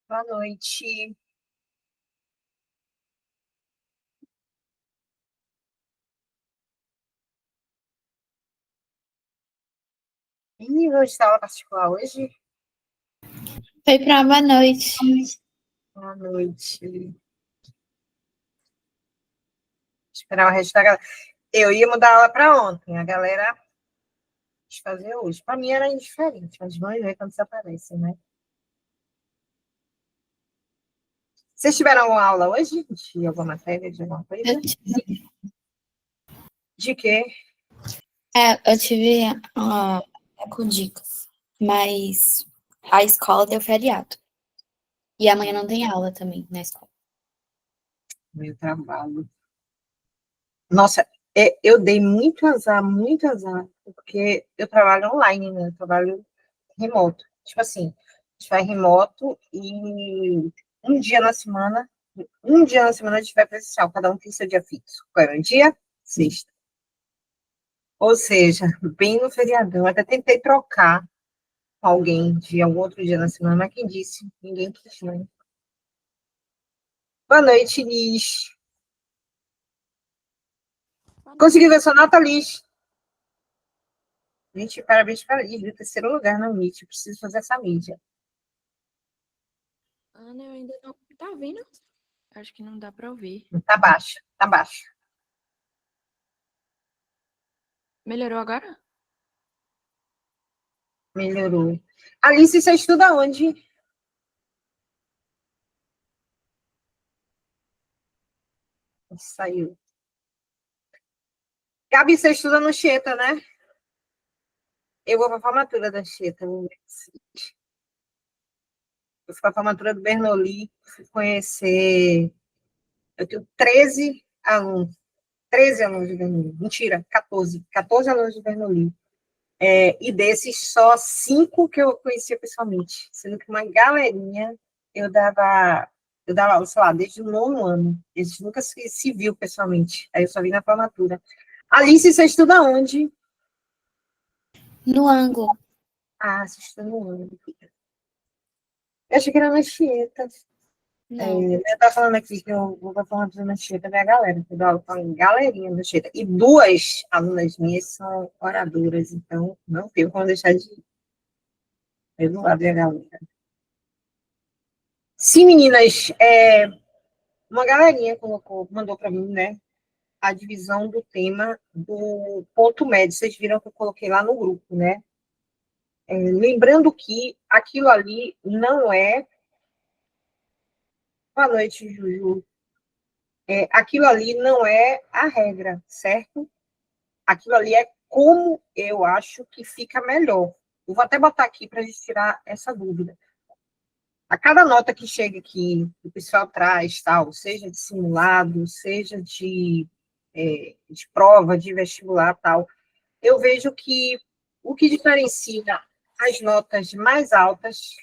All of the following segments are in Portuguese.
Boa noite. E hoje está aula particular hoje? Foi para boa noite. Boa noite. Esperar o resto da galera. Eu ia mudar a aula para ontem, a galera quis fazer hoje. Para mim era indiferente, mas vão ver quando desaparece, né? Vocês tiveram alguma aula hoje? De alguma matéria, de alguma coisa? De quê? Eu tive com dicas, mas a escola deu feriado. E amanhã não tem aula também na escola. Meu trabalho. Nossa, eu dei muito azar, porque eu trabalho online, né? Eu trabalho remoto. Tipo assim, a gente vai remoto e um dia na semana, um dia na semana a gente vai presencial, cada um tem seu dia fixo. Qual é o dia? Sexta. Ou seja, bem no feriadão. Até tentei trocar com alguém de algum outro dia na semana, mas quem disse? Ninguém quis, né? Boa noite, Liz. Consegui ver sua nota, Liz. Gente, parabéns para Liz, do terceiro lugar na Meet. Preciso fazer essa mídia. Ana, eu ainda não. Tá ouvindo? Acho que não dá pra ouvir. Tá baixo, tá baixo. Melhorou agora? Melhorou. Alice, você estuda onde? Saiu. Gabi, você estuda no Cheta, né? Eu vou para a formatura da Cheta. Eu fui para a formatura do Bernoulli, fui conhecer. Eu tenho 13 alunos. 13 alunos de Bernoulli. Mentira, 14. 14 alunos de Bernoulli. E desses, só 5 que eu conhecia pessoalmente. Sendo que uma galerinha eu dava, aula, sei lá, desde o nono ano. Eles nunca se viu pessoalmente. Aí eu só vi na formatura. Alice, você estuda onde? No ângulo. Ah, você estuda no ano. Eu achei que era na Chieta. Não. Eu estava falando aqui que eu vou falar na Chieta da galera, que eu dou aula com a galerinha da Chieta. E 2 alunas minhas são oradoras, então não tenho como deixar de ir. Eu não lá ver a galera. Sim, meninas, uma galerinha mandou para mim, né, a divisão do tema do ponto médio. Vocês viram que eu coloquei lá no grupo, né? Lembrando que aquilo ali não é. Boa noite, Juju. Aquilo ali não é a regra, certo? Aquilo ali é como eu acho que fica melhor. Eu vou até botar aqui para a gente tirar essa dúvida. A cada nota que chega aqui, o pessoal traz, tal, seja de simulado, seja de prova, de vestibular, tal, eu vejo que o que diferencia as notas mais altas,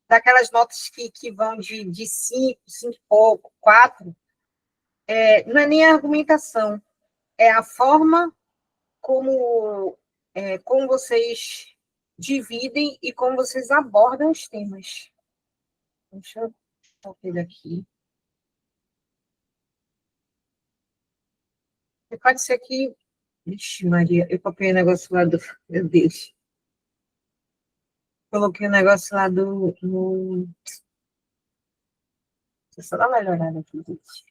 daquelas notas que vão de 5, 5 e pouco, 4, não é nem a argumentação, é a forma como vocês dividem e como vocês abordam os temas. Deixa eu ver aqui. Pode ser que. Ixi, Maria, eu copiei o negócio lá do. Meu Deus. Coloquei o negócio lá do. Deixa eu só dar uma melhorada aqui, gente.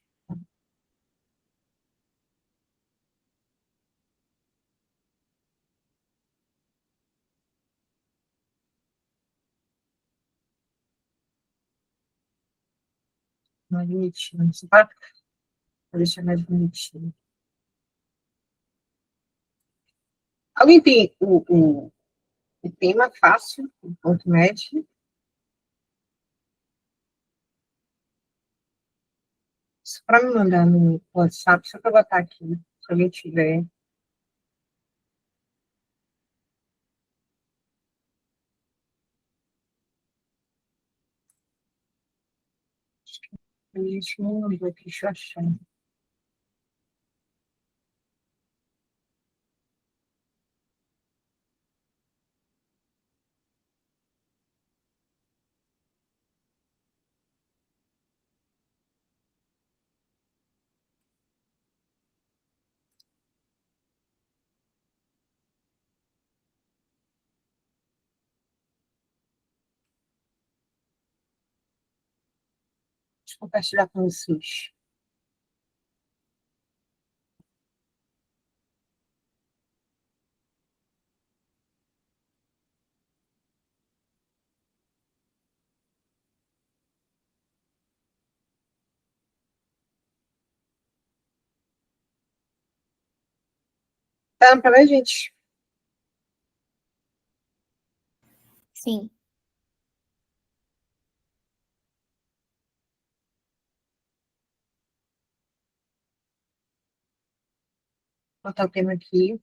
Mais bonitinho. Para deixar mais bonitinho. Alguém tem o tema fácil, o ponto médio? Para me mandar no WhatsApp, só para botar aqui, se alguém tiver. A gente não mandou aqui, deixa eu achar. Deixa eu compartilhar com vocês. Tá dando pra ver, gente? Sim. Vou botar o tema aqui.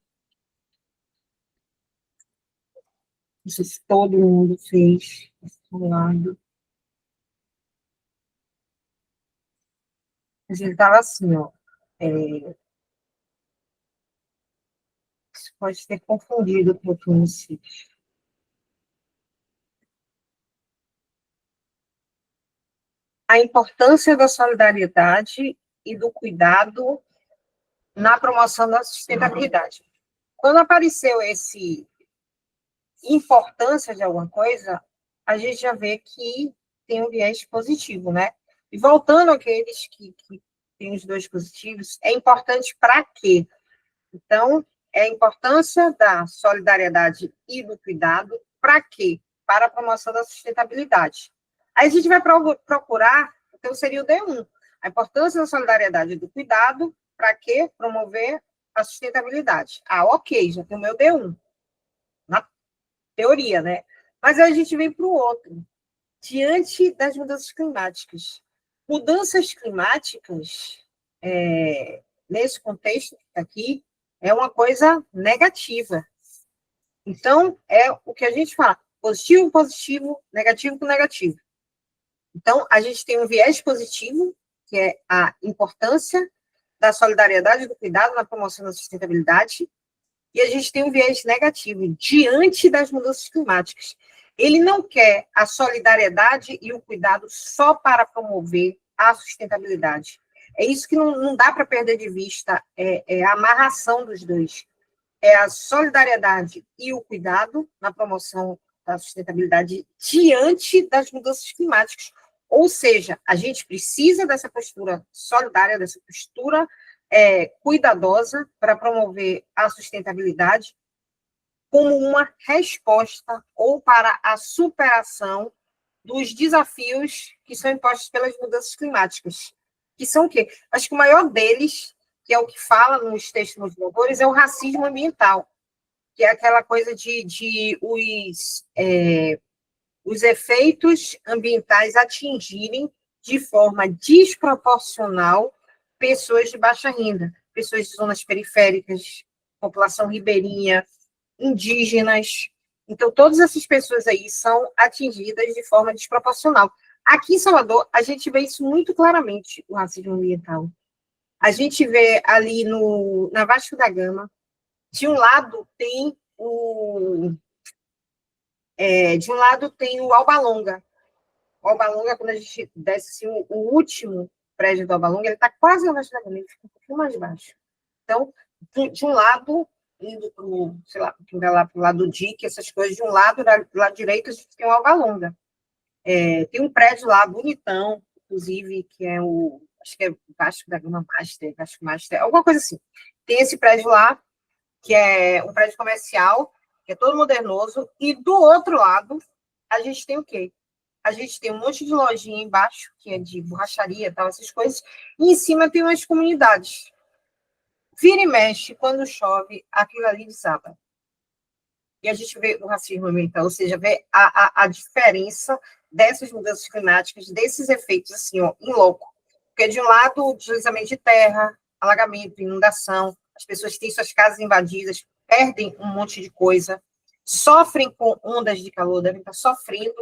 Não sei se todo mundo fez esse lado. Mas ele estava assim, ó. Isso pode ter confundido um pouquinho esse. A importância da solidariedade e do cuidado na promoção da sustentabilidade. Quando apareceu esse importância de alguma coisa, a gente já vê que tem um viés positivo, né? E voltando àqueles que têm os dois positivos, é importante para quê? Então, é a importância da solidariedade e do cuidado para quê? Para a promoção da sustentabilidade. Aí a gente vai procurar, então seria o D1, a importância da solidariedade e do cuidado para quê? Promover a sustentabilidade. Ah, ok, já tem o meu D1, na teoria, né? Mas aí a gente vem para o outro. Diante das mudanças climáticas. Mudanças climáticas, nesse contexto que está aqui, é uma coisa negativa. Então, é o que a gente fala, positivo, positivo, negativo com negativo. Então, a gente tem um viés positivo, que é a importância da solidariedade e do cuidado na promoção da sustentabilidade, e a gente tem um viés negativo, diante das mudanças climáticas. Ele não quer a solidariedade e o cuidado só para promover a sustentabilidade. É isso que não dá para perder de vista, é a amarração dos dois. É a solidariedade e o cuidado na promoção da sustentabilidade diante das mudanças climáticas. Ou seja, a gente precisa dessa postura solidária, dessa postura cuidadosa para promover a sustentabilidade como uma resposta ou para a superação dos desafios que são impostos pelas mudanças climáticas. Que são o quê? Acho que o maior deles, que é o que fala nos textos dos autores, é o racismo ambiental, que é aquela coisa de os efeitos ambientais atingirem de forma desproporcional pessoas de baixa renda, pessoas de zonas periféricas, população ribeirinha, indígenas. Então, todas essas pessoas aí são atingidas de forma desproporcional. Aqui em Salvador, a gente vê isso muito claramente, o racismo ambiental. A gente vê ali na Vasco da Gama, de um lado tem o Alba Longa. O Alba Longa, quando a gente desce assim, o último prédio do Alba Longa, ele está quase na Vasco da Gama, ele fica um pouquinho mais baixo. Então, de um lado, indo para o, sei lá, quem vai lá para o lado do DIC, essas coisas, de um lado, do lado direito, a gente tem o Alba Longa. Tem um prédio lá, bonitão, inclusive, que é acho que é Vasco da Gama Master, Vasco Master, alguma coisa assim. Tem esse prédio lá, que é um prédio comercial, que é todo modernoso, e do outro lado, a gente tem o quê? A gente tem um monte de lojinha embaixo, que é de borracharia, tal, essas coisas, e em cima tem umas comunidades. Vira e mexe, quando chove, aquilo ali desaba. E a gente vê o racismo ambiental, ou seja, vê a diferença dessas mudanças climáticas, desses efeitos, assim, ó, em loco. Porque, de um lado, deslizamento de terra, alagamento, inundação, as pessoas têm suas casas invadidas, perdem um monte de coisa, sofrem com ondas de calor, devem estar sofrendo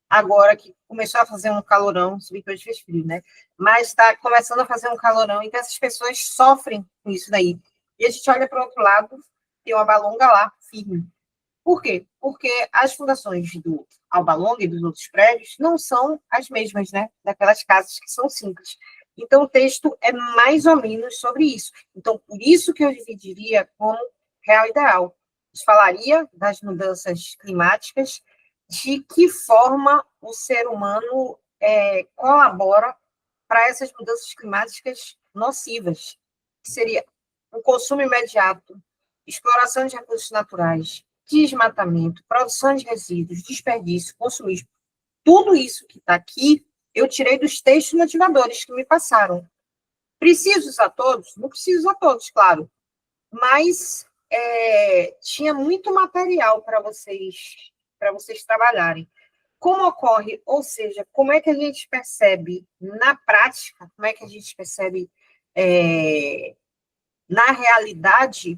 agora que começou a fazer um calorão, se bem que hoje fez frio, né? Mas está começando a fazer um calorão, então essas pessoas sofrem com isso daí. E a gente olha para o outro lado, tem uma balonga lá, firme. Por quê? Porque as fundações do Alba Longa e dos outros prédios não são as mesmas, né? Daquelas casas que são simples. Então, o texto é mais ou menos sobre isso. Então, por isso que eu dividiria como real e ideal. Falaria das mudanças climáticas, de que forma o ser humano colabora para essas mudanças climáticas nocivas, que seria o consumo imediato, exploração de recursos naturais, desmatamento, produção de resíduos, desperdício, consumismo. Tudo isso que está aqui, eu tirei dos textos motivadores que me passaram. Preciso usar todos? Não preciso usar todos, claro. Mas tinha muito material para vocês trabalharem. Como ocorre, ou seja, como é que a gente percebe na prática, como é que a gente percebe na realidade,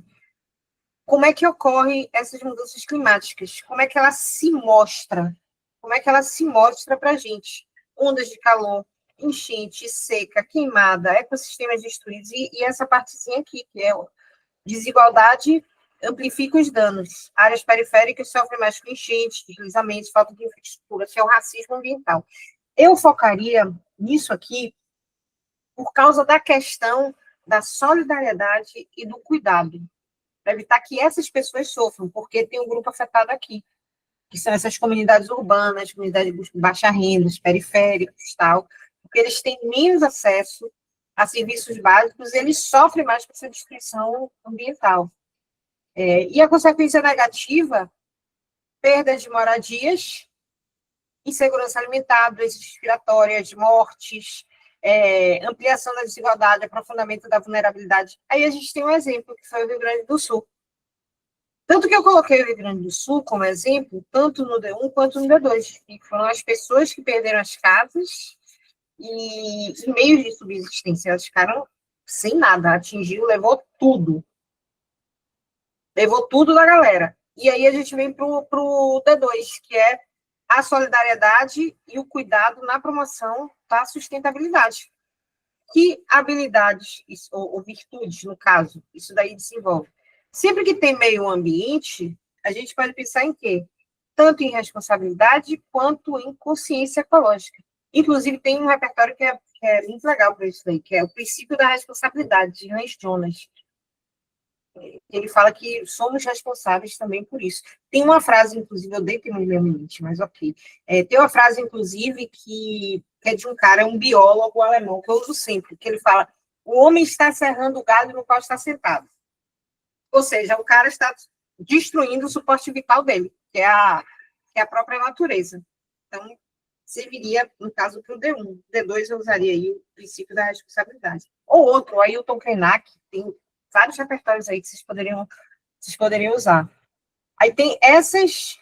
como é que ocorrem essas mudanças climáticas? Como é que ela se mostra? Como é que ela se mostra para a gente? Ondas de calor, enchente, seca, queimada, ecossistemas destruídos, e essa partezinha aqui, que é desigualdade amplifica os danos. Áreas periféricas sofrem mais com enchentes, deslizamentos, falta de infraestrutura, que é o racismo ambiental. Eu focaria nisso aqui por causa da questão da solidariedade e do cuidado, para evitar que essas pessoas sofram, porque tem um grupo afetado aqui, que são essas comunidades urbanas, comunidades de baixa renda, periféricos, tal, porque eles têm menos acesso a serviços básicos, eles sofrem mais com essa destruição ambiental. E a consequência negativa, perda de moradias, insegurança alimentar, doenças respiratórias, mortes, ampliação da desigualdade, aprofundamento da vulnerabilidade. Aí a gente tem um exemplo, que foi o Rio Grande do Sul. Tanto que eu coloquei o Rio Grande do Sul como exemplo, tanto no D1 quanto no D2, que foram as pessoas que perderam as casas e meios de subsistência, elas ficaram sem nada, atingiu, levou tudo da galera. E aí a gente vem para o D2, que é a solidariedade e o cuidado na promoção da sustentabilidade. Que habilidades, ou virtudes, no caso, isso daí desenvolve? Sempre que tem meio ambiente, a gente pode pensar em quê? Tanto em responsabilidade quanto em consciência ecológica. Inclusive, tem um repertório que é muito legal para isso daí, que é o princípio da responsabilidade, de Hans Jonas. Ele fala que somos responsáveis também por isso. Tem uma frase, inclusive, eu dei que não me lembro limite, mas ok. Tem uma frase, inclusive, que é de um cara, um biólogo alemão, que eu uso sempre, que ele fala: o homem está serrando o galho no qual está sentado. Ou seja, o cara está destruindo o suporte vital dele, que é a própria natureza. Então, serviria, no caso, para o D1. D2 eu usaria aí o princípio da responsabilidade. Ou outro, o Ailton Krenak, tem vários repertórios aí que vocês poderiam usar. Aí tem essas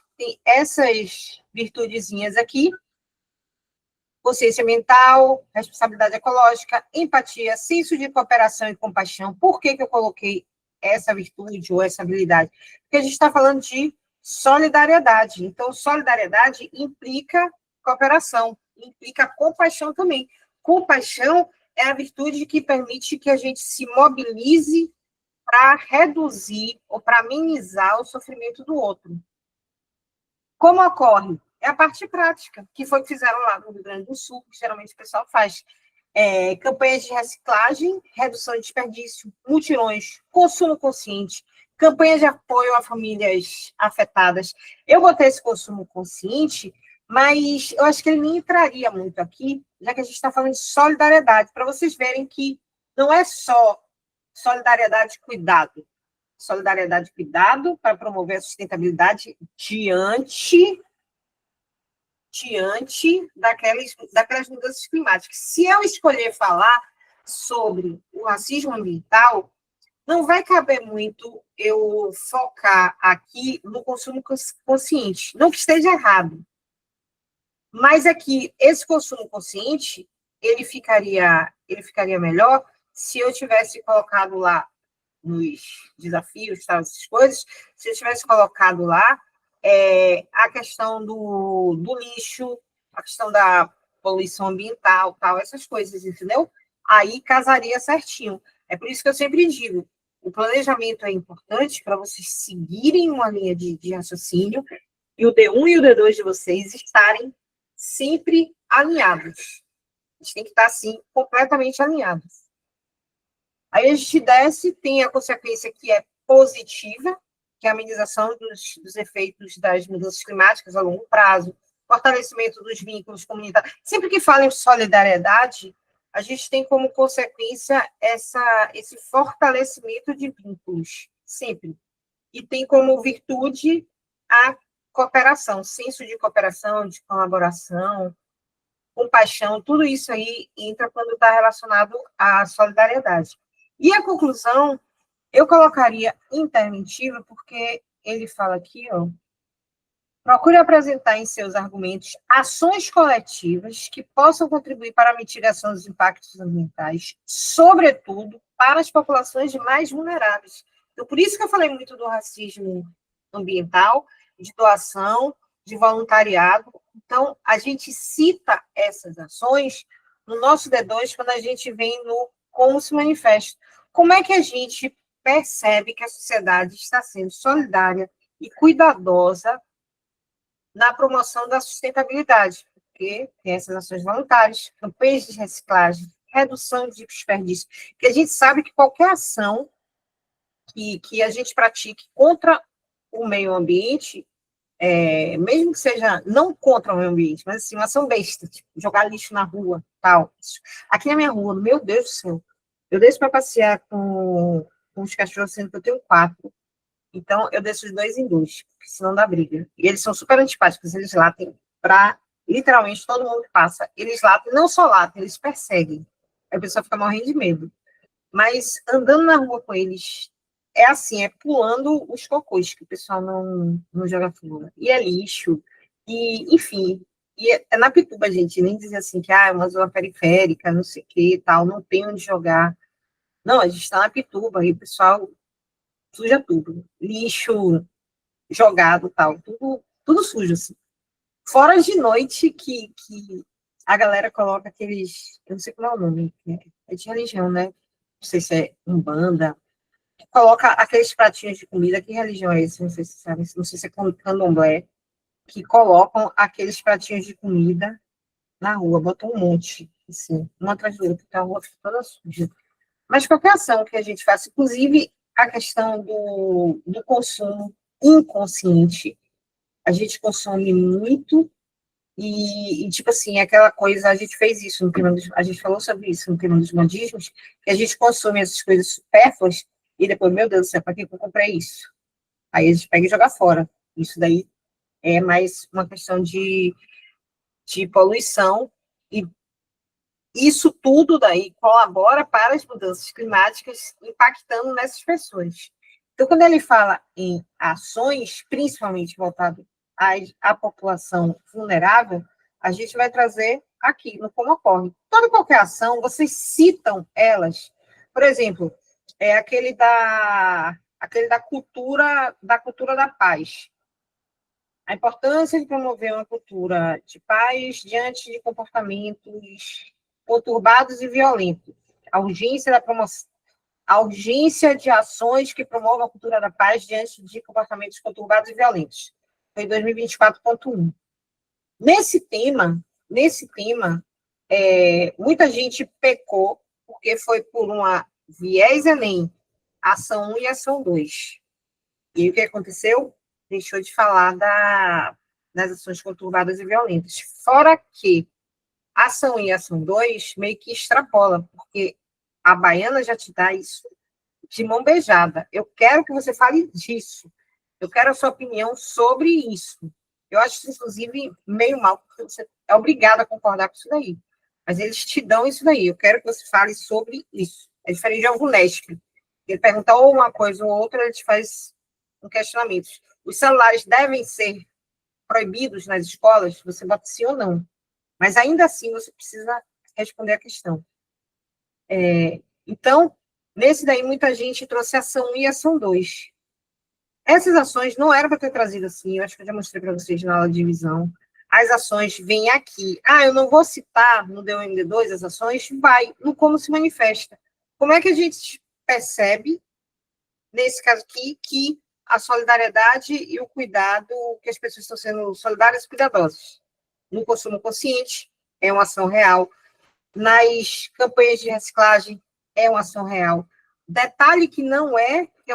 virtudezinhas aqui: consciência ambiental, responsabilidade ecológica, empatia, senso de cooperação e compaixão. Por que eu coloquei essa virtude ou essa habilidade? Porque a gente está falando de solidariedade. Então, solidariedade implica cooperação, implica compaixão também. Compaixão é a virtude que permite que a gente se mobilize para reduzir ou para amenizar o sofrimento do outro. Como ocorre? É a parte prática, que foi o que fizeram lá no Rio Grande do Sul, que geralmente o pessoal faz. Campanhas de reciclagem, redução de desperdício, mutirões, consumo consciente, campanhas de apoio a famílias afetadas. Eu botei esse consumo consciente, mas eu acho que ele nem entraria muito aqui, já que a gente está falando de solidariedade, para vocês verem que não é só solidariedade e cuidado. Solidariedade e cuidado para promover a sustentabilidade diante daquelas mudanças climáticas. Se eu escolher falar sobre o racismo ambiental, não vai caber muito eu focar aqui no consumo consciente. Não que esteja errado, mas é que esse consumo consciente, ele ficaria melhor se eu tivesse colocado lá nos desafios, tal, essas coisas, se eu tivesse colocado lá a questão do lixo, a questão da poluição ambiental, tal, essas coisas, entendeu? Aí casaria certinho. É por isso que eu sempre digo, o planejamento é importante para vocês seguirem uma linha de raciocínio e o D1 e o D2 de vocês estarem sempre alinhados. A gente tem que estar, assim, completamente alinhados. Aí a gente desce, tem a consequência que é positiva, que é a amenização dos efeitos das mudanças climáticas a longo prazo, fortalecimento dos vínculos comunitários. Sempre que falo em solidariedade, a gente tem como consequência esse fortalecimento de vínculos, sempre. E tem como virtude a cooperação, senso de cooperação, de colaboração, compaixão, tudo isso aí entra quando está relacionado à solidariedade. E a conclusão, eu colocaria interventiva, porque ele fala aqui, ó, procure apresentar em seus argumentos ações coletivas que possam contribuir para a mitigação dos impactos ambientais, sobretudo para as populações mais vulneráveis. Então, por isso que eu falei muito do racismo ambiental, de doação, de voluntariado. Então, a gente cita essas ações no nosso D2 quando a gente vem no Como se manifesta. Como é que a gente percebe que a sociedade está sendo solidária e cuidadosa na promoção da sustentabilidade, porque tem essas ações voluntárias, campanhas de reciclagem, redução de desperdício, que a gente sabe que qualquer ação que a gente pratique contra o meio ambiente, mesmo que seja não contra o meio ambiente, mas assim, uma ação besta, tipo, jogar lixo na rua, tal. Aqui na minha rua, meu Deus do céu, eu desço para passear com os cachorros, sendo que eu tenho 4, então eu desço de 2 em 2, porque senão dá briga. E eles são super antipáticos, eles latem para, literalmente, todo mundo que passa, eles latem, não só latem, eles perseguem. Aí a pessoa fica morrendo de medo. Mas andando na rua com eles, é assim, é pulando os cocôs, que o pessoal não joga fora. E é lixo, e, enfim, e é na Pituba, gente, nem dizer assim que é uma zona periférica, não sei o que, tal, não tem onde jogar. Não, a gente está na Pituba, e o pessoal suja tudo. Lixo jogado, tal, tudo sujo, assim. Fora de noite que a galera coloca aqueles, eu não sei qual é o nome, é de religião, né? Não sei se é Umbanda, coloca aqueles pratinhos de comida, que religião é esse? Não sei se sabe, não sei se é candomblé, que colocam aqueles pratinhos de comida na rua, botam um monte, assim, um atrás do outro, porque a rua fica toda suja. Mas qualquer ação que a gente faça, inclusive a questão do consumo inconsciente, a gente consome muito tipo assim, aquela coisa, a gente fez isso no tema a gente falou sobre isso no tema dos modismos, que a gente consome essas coisas supérfluas e depois, meu Deus do céu, para que eu comprei isso? Aí a gente pega e joga fora. Isso daí é mais uma questão de poluição e isso tudo daí colabora para as mudanças climáticas impactando nessas pessoas. Então, quando ele fala em ações, principalmente voltado à população vulnerável, a gente vai trazer aqui, no Como Ocorre. Toda e qualquer ação, vocês citam elas. Por exemplo, aquele da cultura da paz. A importância de promover uma cultura de paz diante de comportamentos conturbados e violentos. A urgência da promoção, a urgência de ações que promovam a cultura da paz diante de comportamentos conturbados e violentos. Foi 2024.1. Nesse tema, muita gente pecou porque foi por uma viés Enem, ação 1 e ação 2. E aí, o que aconteceu? Deixou de falar das ações conturbadas e violentas. Fora que a ação 1 e a ação 2 meio que extrapola, porque a baiana já te dá isso de mão beijada. Eu quero que você fale disso. Eu quero a sua opinião sobre isso. Eu acho isso, inclusive, meio mal, porque você é obrigado a concordar com isso daí. Mas eles te dão isso daí. Eu quero que você fale sobre isso. É diferente de algum Nesp. Ele pergunta ou uma coisa ou outra, ele te faz um questionamento. Os celulares devem ser proibidos nas escolas? Você bota sim ou não. Mas, ainda assim, você precisa responder a questão. Então, nesse daí, muita gente trouxe ação 1 e ação 2. Essas ações não eram para ter trazido assim, eu acho que eu já mostrei para vocês na aula de divisão. As ações vêm aqui. Eu não vou citar no DOMD2 as ações, vai no Como se manifesta. Como é que a gente percebe, nesse caso aqui, que a solidariedade e o cuidado, que as pessoas estão sendo solidárias e cuidadosas? No consumo consciente, é uma ação real. Nas campanhas de reciclagem, é uma ação real. Detalhe que é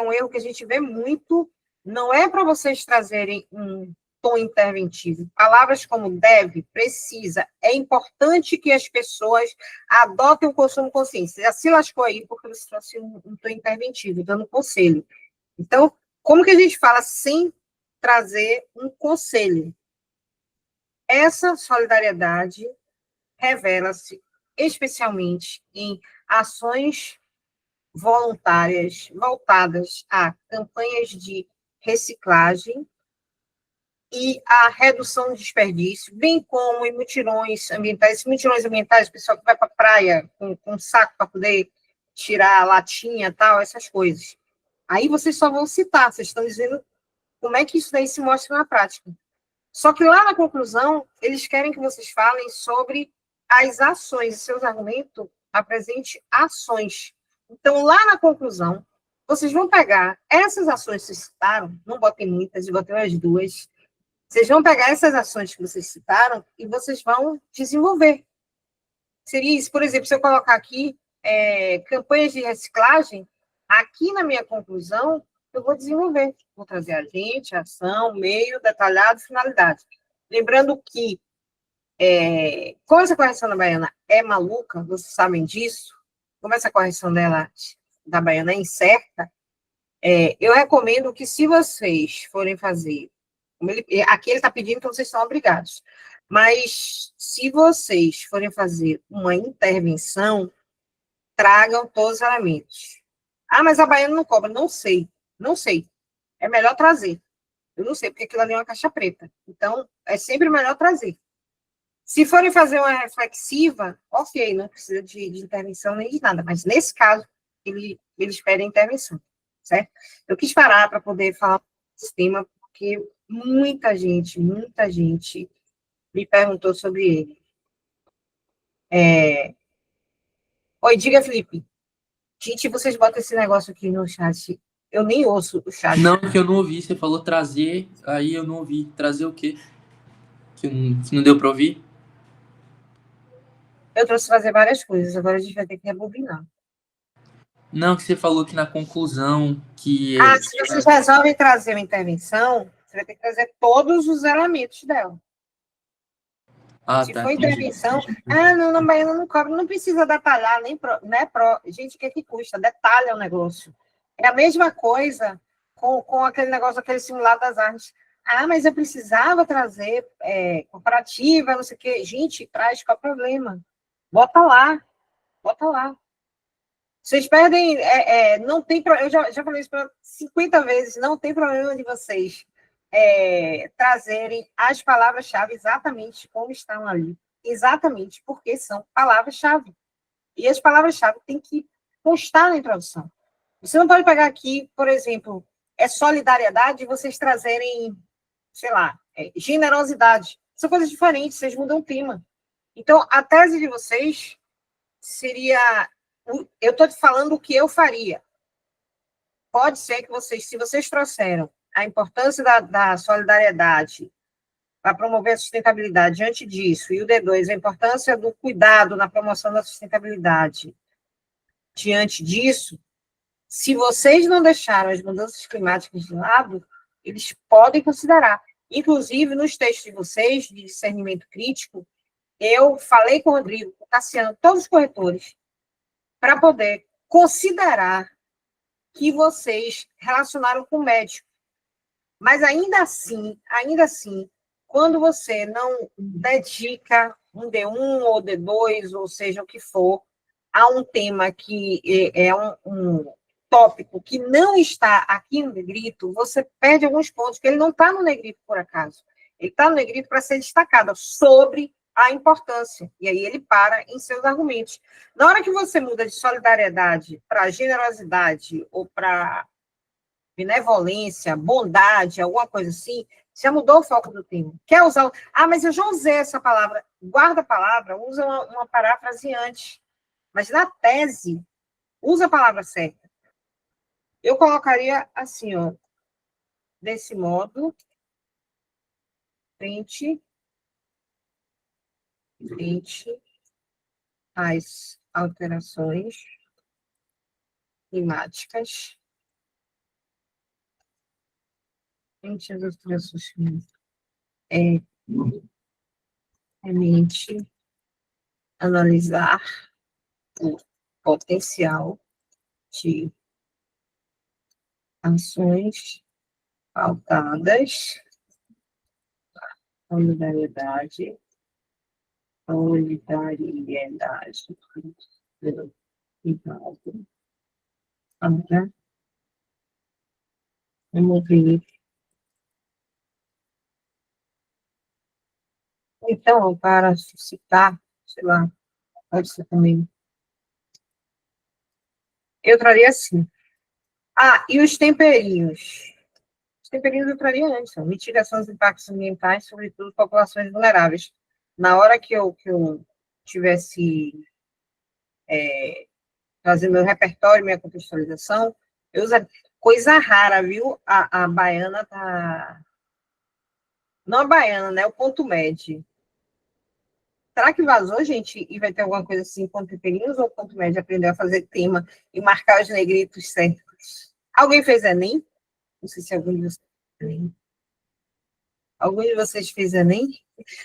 um erro que a gente vê muito, não é para vocês trazerem um tom interventivo. Palavras como deve, precisa. É importante que as pessoas adotem o consumo consciente. Você já se lascou aí porque você trouxe um tom interventivo, dando conselho. Então, como que a gente fala sem trazer um conselho? Essa solidariedade revela-se especialmente em ações voluntárias voltadas a campanhas de reciclagem e a redução do desperdício, bem como em mutirões ambientais. Mutirões ambientais, o pessoal que vai para a praia com um saco para poder tirar a latinha, tal, essas coisas. Aí vocês só vão citar, vocês estão dizendo como é que isso daí se mostra na prática. Só que lá na conclusão, eles querem que vocês falem sobre as ações, seus argumentos apresente ações. Então, lá na conclusão, vocês vão pegar essas ações que vocês citaram, não botem muitas, botem umas duas. Vocês vão pegar essas ações que vocês citaram e vocês vão desenvolver. Seria isso, por exemplo, se eu colocar aqui campanhas de reciclagem, aqui na minha conclusão, eu vou desenvolver. Vou trazer agente, ação, meio, detalhado, finalidade. Lembrando que, como essa correção da Baiana é maluca, vocês sabem disso, como essa correção dela, da Baiana é incerta, eu recomendo que, se vocês forem fazer, aqui ele está pedindo, então vocês são obrigados, mas se vocês forem fazer uma intervenção, tragam todos os elementos. Ah, mas a Baiana não cobra. Não sei, não sei. É melhor trazer. Eu não sei, porque aquilo ali é uma caixa preta. Então, é sempre melhor trazer. Se forem fazer uma reflexiva, ok, não precisa de intervenção nem de nada, mas nesse caso, eles pedem intervenção, certo? Eu quis parar para poder falar desse tema, porque muita gente me perguntou sobre ele. Oi, diga, Felipe. Gente, vocês botam esse negócio aqui no chat. Eu nem ouço o chat. Não, que eu não ouvi. Você falou trazer, aí eu não ouvi. Trazer o quê? Que não deu pra ouvir? Eu trouxe fazer várias coisas, agora a gente vai ter que rebobinar. Não, que você falou que na conclusão que... Se vocês resolvem trazer uma intervenção, você vai ter que trazer todos os elementos dela. Se tá, for intervenção, não, Baiana não cobra, não precisa detalhar, nem gente, o que custa? Detalha o negócio. É a mesma coisa com aquele negócio, aquele simulado das artes. Mas eu precisava trazer comparativa, não sei o quê. Gente, traz, qual é o problema? Bota lá. Vocês perdem, não tem problema, eu já falei isso 50 vezes, não tem problema de vocês trazerem as palavras-chave exatamente como estão ali. Exatamente, porque são palavras-chave. E as palavras-chave têm que constar na introdução. Você não pode pegar aqui, por exemplo, solidariedade e vocês trazerem, sei lá, generosidade. São coisas diferentes, vocês mudam o tema. Então, a tese de vocês seria... Eu estou te falando o que eu faria. Pode ser que vocês, se vocês trouxeram a importância da solidariedade para promover a sustentabilidade diante disso, e o D2, a importância do cuidado na promoção da sustentabilidade diante disso, se vocês não deixaram as mudanças climáticas de lado, eles podem considerar. Inclusive, nos textos de vocês, de discernimento crítico, eu falei com o Rodrigo, com o Cassiano, todos os corretores, para poder considerar que vocês relacionaram com o médico. Mas ainda assim, quando você não dedica um D1 ou D2, ou seja, o que for, a um tema que é um tópico que não está aqui no negrito, você perde alguns pontos, porque ele não está no negrito por acaso. Ele está no negrito para ser destacado sobre a importância. E aí ele para em seus argumentos. Na hora que você muda de solidariedade para generosidade ou para benevolência, bondade, alguma coisa assim, já mudou o foco do tema. Quer usar... mas eu já usei essa palavra. Guarda a palavra, usa uma paráfrase antes. Mas na tese, usa a palavra certa. Eu colocaria assim, desse modo, frente às alterações climáticas, frente às alterações climáticas. realmente analisar o potencial de ações pautadas solidariedade, privado, para promover. Então, para citar, sei lá, pode ser também. Eu traria assim. E os temperinhos? Os temperinhos eu traria antes, ó, mitigação dos impactos ambientais, sobretudo populações vulneráveis. Na hora que eu tivesse fazendo meu repertório, minha contextualização, eu usaria coisa rara, viu? A baiana tá... Não a baiana, né? O ponto médio. Será que vazou, gente? E vai ter alguma coisa assim, ponto temperinhos ou ponto médio aprendeu a fazer tema e marcar os negritos certos? Alguém fez Enem? Não sei se algum de vocês fez Enem. Algum de vocês fez Enem?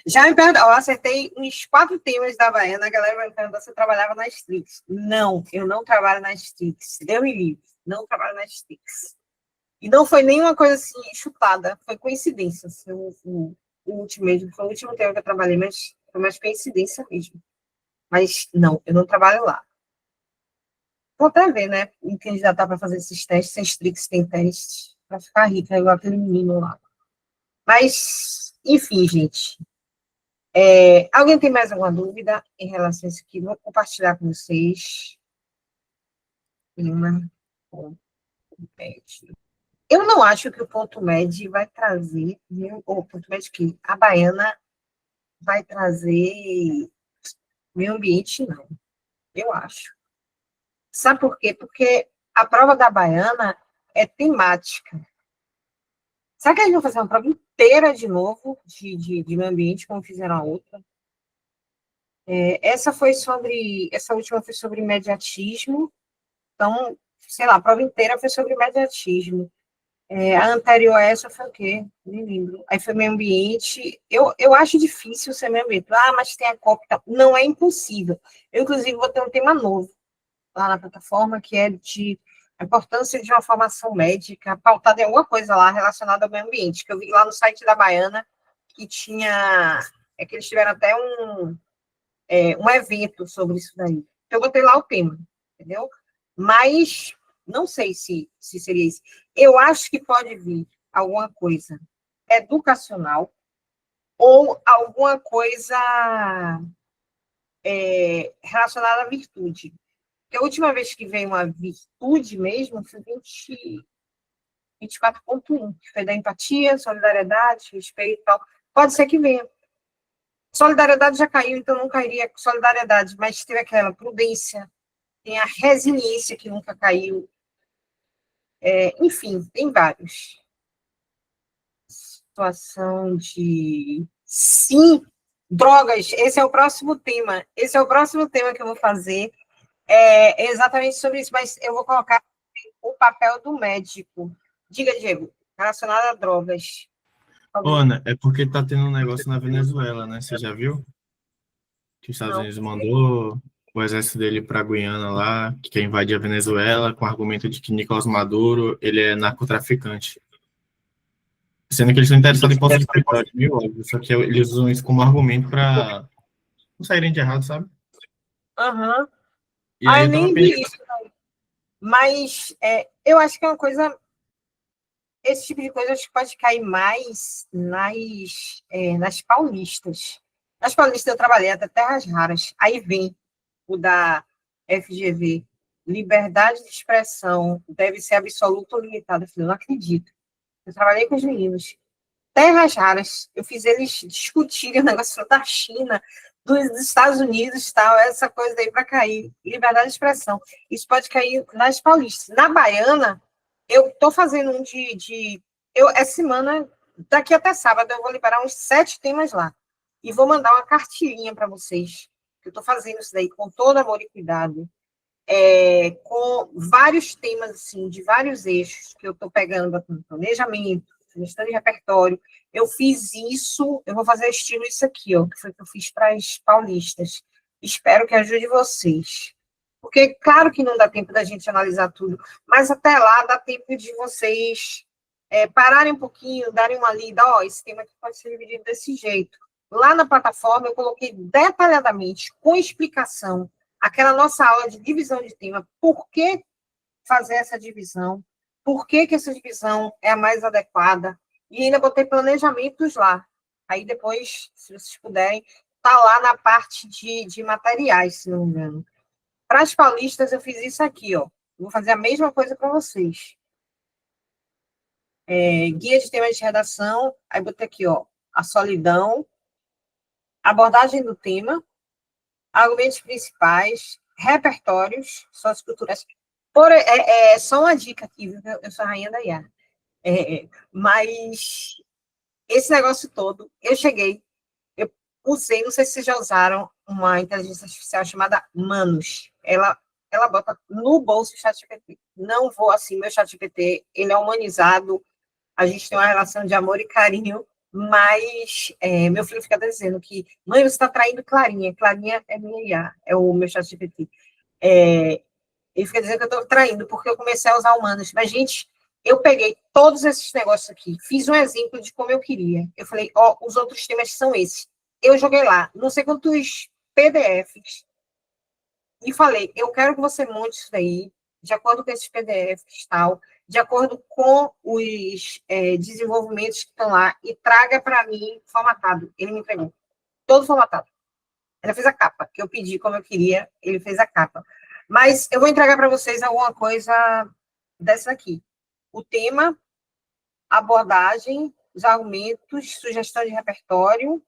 Já me perguntou, eu acertei uns 4 temas da Baiana, a galera vai me perguntar se eu trabalhava na Strix. Não, eu não trabalho na Strix. Deu me livre, não trabalho na Strix. E não foi nenhuma coisa assim chutada, foi coincidência. Assim, o último mesmo, foi o último tema que eu trabalhei, mas foi mais coincidência mesmo. Mas não, eu não trabalho lá. Vou até ver, né? Me candidatar para fazer esses testes, sem Strix tem testes, para ficar rica, igual aquele menino lá. Mas, enfim, gente. Alguém tem mais alguma dúvida em relação a isso aqui? Vou compartilhar com vocês. Eu não acho que o ponto médio vai trazer, o ponto médio que a baiana vai trazer meio ambiente, não. Eu acho. Sabe por quê? Porque a prova da baiana é temática. Será que eles vão fazer uma prova inteira de novo de meio ambiente, como fizeram a outra? Essa última foi sobre mediatismo. Então, sei lá, a prova inteira foi sobre mediatismo. A anterior a essa foi o quê? Nem lembro. Aí foi meio ambiente. Eu acho difícil ser meio ambiente. Mas tem a COP. Não é impossível. Eu, inclusive, vou ter um tema novo lá na plataforma, que é de a importância de uma formação médica pautada em alguma coisa lá relacionada ao meio ambiente, que eu vi lá no site da Baiana, que tinha... que eles tiveram até um evento sobre isso daí. Então, eu botei lá o tema, entendeu? Mas não sei se seria isso. Eu acho que pode vir alguma coisa educacional ou alguma coisa relacionada à virtude. Porque a última vez que veio uma virtude mesmo foi 24.1, que foi da empatia, solidariedade, respeito e tal. Pode ser que venha. Solidariedade já caiu, então não cairia solidariedade, mas teve aquela prudência, tem a resiliência que nunca caiu. Enfim, tem vários. Situação de... Sim, drogas, esse é o próximo tema. Esse é o próximo tema que eu vou fazer. Exatamente sobre isso, mas eu vou colocar o papel do médico. Diga, Diego, relacionado a drogas. Ana, é porque tá tendo um negócio na Venezuela, né? Você já viu? Que os Estados Não. Unidos mandou o exército dele para Guiana lá, que quer invadir a Venezuela, com o argumento de que Nicolás Maduro, ele é narcotraficante. Sendo que eles estão interessados em posse de petróleo, viu? Óbvio, só que eles usam isso como argumento para não saírem de errado, sabe? Aham. E aí Eu eu tava nem vi isso. Mas eu acho que é uma coisa... Esse tipo de coisa acho que pode cair mais nas paulistas. Nas paulistas eu trabalhei até terras raras. Aí vem o da FGV. Liberdade de expressão deve ser absoluta ou limitada. Eu falei, não acredito. Eu trabalhei com os meninos. Terras raras. Eu fiz eles discutirem o negócio da China, dos Estados Unidos, tal, essa coisa aí para cair. Liberdade de expressão. Isso pode cair nas paulistas. Na baiana, eu estou fazendo um essa semana, daqui até sábado, eu vou liberar uns 7 temas lá. E vou mandar uma cartilhinha para vocês. Eu estou fazendo isso daí com todo amor e cuidado. Com vários temas, assim, de vários eixos que eu estou pegando, planejamento, sugestão de repertório. Eu fiz isso, eu vou fazer estilo isso aqui, ó, que foi o que eu fiz para as paulistas. Espero que ajude vocês. Porque, claro que não dá tempo da gente analisar tudo, mas até lá dá tempo de vocês pararem um pouquinho, darem uma lida, ó, esse tema aqui pode ser dividido desse jeito. Lá na plataforma eu coloquei detalhadamente, com explicação, aquela nossa aula de divisão de tema, por que fazer essa divisão, por que essa divisão é a mais adequada, e ainda botei planejamentos lá. Aí depois, se vocês puderem, tá lá na parte de materiais, se não me engano. Para as paulistas, eu fiz isso aqui, ó. Vou fazer a mesma coisa para vocês. Guia de temas de redação, aí botei aqui, ó, a solidão, abordagem do tema, argumentos principais, repertórios socioculturais. Só uma dica aqui, viu? Eu sou a rainha da IA. Mas esse negócio todo, eu usei, não sei se vocês já usaram uma inteligência artificial chamada Manus. Ela bota no bolso o ChatGPT. Não vou assim, meu ChatGPT, ele é humanizado, a gente tem uma relação de amor e carinho, mas meu filho fica dizendo que, mãe, você está traindo Clarinha. Clarinha é minha IA, é o meu ChatGPT. Ele fica dizendo que eu estou traindo, porque eu comecei a usar humanos. Mas, gente, eu peguei todos esses negócios aqui, fiz um exemplo de como eu queria. Eu falei, ó, os outros temas são esses. Eu joguei lá, não sei quantos PDFs, e falei, eu quero que você monte isso daí, de acordo com esses PDFs, tal, de acordo com os desenvolvimentos que estão lá, e traga para mim formatado. Ele me entregou, todo formatado. Ele fez a capa, que eu pedi como eu queria, ele fez a capa. Mas eu vou entregar para vocês alguma coisa dessa aqui. O tema, abordagem, os argumentos, sugestão de repertório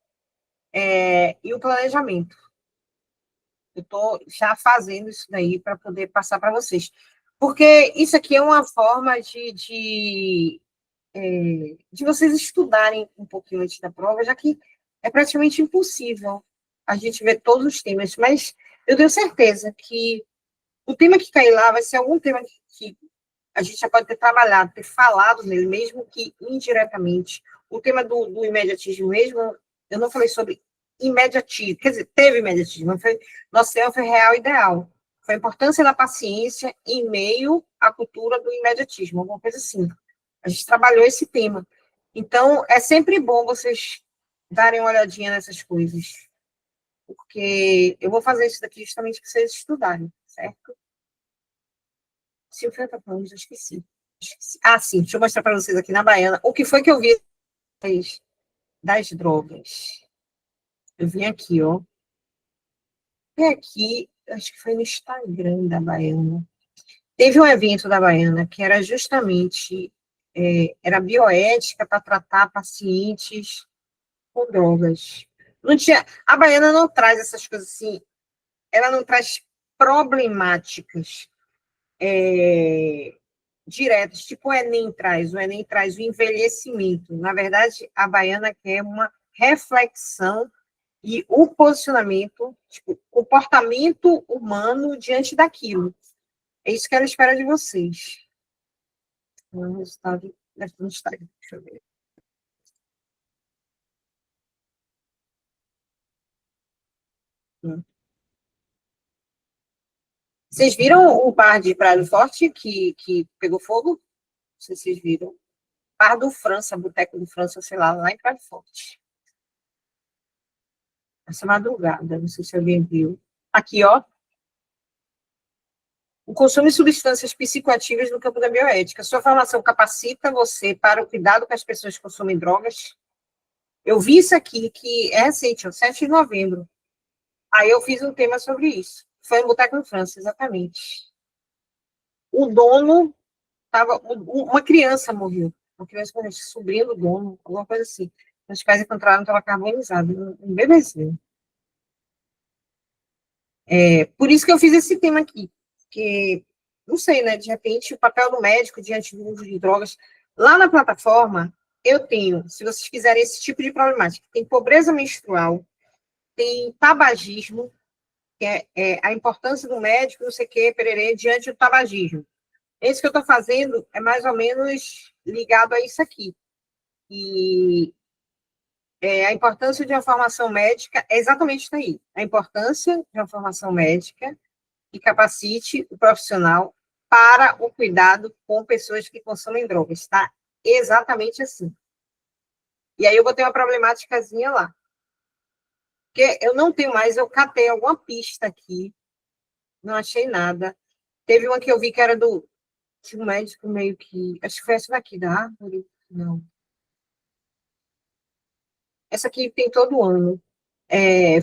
e o planejamento. Eu estou já fazendo isso daí para poder passar para vocês. Porque isso aqui é uma forma de vocês estudarem um pouquinho antes da prova, já que é praticamente impossível a gente ver todos os temas. Mas eu tenho certeza que o tema que cair lá vai ser algum tema que a gente já pode ter trabalhado, ter falado nele, mesmo que indiretamente. O tema do imediatismo mesmo, eu não falei sobre imediatismo, quer dizer, teve imediatismo, mas nosso tema foi real e ideal. Foi a importância da paciência em meio à cultura do imediatismo, alguma coisa assim. A gente trabalhou esse tema. Então, é sempre bom vocês darem uma olhadinha nessas coisas, porque eu vou fazer isso daqui justamente para vocês estudarem, certo? Se eu tá falando, já esqueci. Ah, sim, deixa eu mostrar para vocês aqui na Baiana. O que foi que eu vi das drogas? Eu vim aqui, ó. E aqui, acho que foi no Instagram da Baiana. Teve um evento da Baiana que era justamente era bioética para tratar pacientes com drogas. Não tinha, a Baiana não traz essas coisas assim, ela não traz problemáticas diretas, tipo o Enem traz o envelhecimento. Na verdade, a Baiana quer uma reflexão e o posicionamento, tipo, comportamento humano diante daquilo. É isso que ela espera de vocês. O resultado no Instagram, deixa eu ver. Vocês viram o bar de Praia do Forte que pegou fogo? Não sei se vocês viram. Bar do França, Boteco do França, sei lá em Praia do Forte. Essa madrugada, não sei se alguém viu. Aqui, ó. O consumo de substâncias psicoativas no campo da bioética. Sua formação capacita você para o cuidado com as pessoas que consomem drogas? Eu vi isso aqui, que é recente, ó, 7 de novembro. Aí eu fiz um tema sobre isso. Foi no Boteco do França, exatamente. O dono uma criança morreu. Uma criança, sobrinha do dono, alguma coisa assim. Os pais encontraram que ela carbonizada, um bebezinho. Por isso que eu fiz esse tema aqui. Porque, não sei, né? De repente, o papel do médico diante do uso de drogas. Lá na plataforma, eu tenho, se vocês quiserem esse tipo de problemática, tem pobreza menstrual, tem tabagismo, que é a importância do médico, não sei o quê, pererê, diante do tabagismo. Esse que eu estou fazendo é mais ou menos ligado a isso aqui. E a importância de uma formação médica é exatamente isso aí. A importância de uma formação médica que capacite o profissional para o cuidado com pessoas que consomem drogas, tá? Exatamente assim. E aí eu botei uma problemáticazinha lá. Porque eu não tenho mais, eu catei alguma pista aqui, não achei nada. Teve uma que eu vi que era do médico meio que... Acho que foi essa daqui, da árvore. Não. Essa aqui tem todo ano.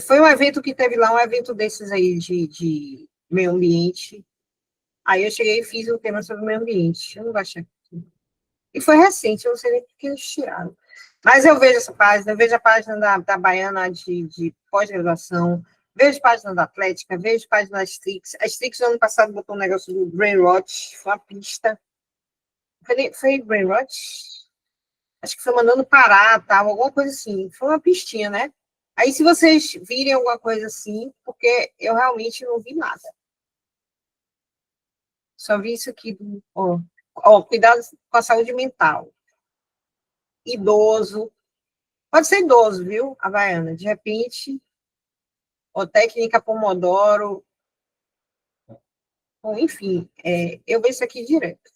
Foi um evento que teve lá, um evento desses aí de meio ambiente. Aí eu cheguei e fiz um tema sobre o meio ambiente. Eu não vou achar aqui. E foi recente, eu não sei nem por que eles tiraram. Mas eu vejo essa página, eu vejo a página da Baiana de pós-graduação, vejo a página da Atlética, vejo a página da Strix. A Strix, no ano passado, botou um negócio do Brainrot, foi uma pista. Foi Brainrot? Acho que foi mandando parar, tal, alguma coisa assim. Foi uma pistinha, né? Aí, se vocês virem alguma coisa assim, porque eu realmente não vi nada. Só vi isso aqui, cuidado com a saúde mental. Idoso. Pode ser idoso, viu, Havaiana? De repente, técnica Pomodoro. Bom, enfim, eu vejo isso aqui direto.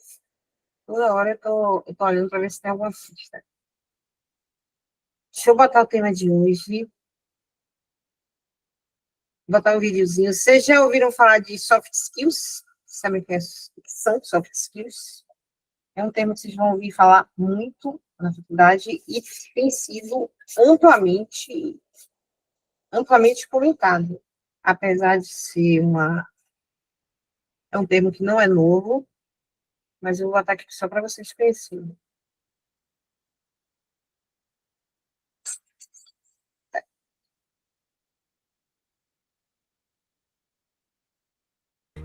Toda hora eu tô olhando para ver se tem alguma pista. Deixa eu botar o tema de hoje. Vou botar um videozinho. Vocês já ouviram falar de soft skills? Sabem o que são soft skills? É um tema que vocês vão ouvir falar muito na faculdade e tem sido amplamente comentado. Apesar de ser um termo que não é novo, mas eu vou botar aqui só para vocês conhecerem.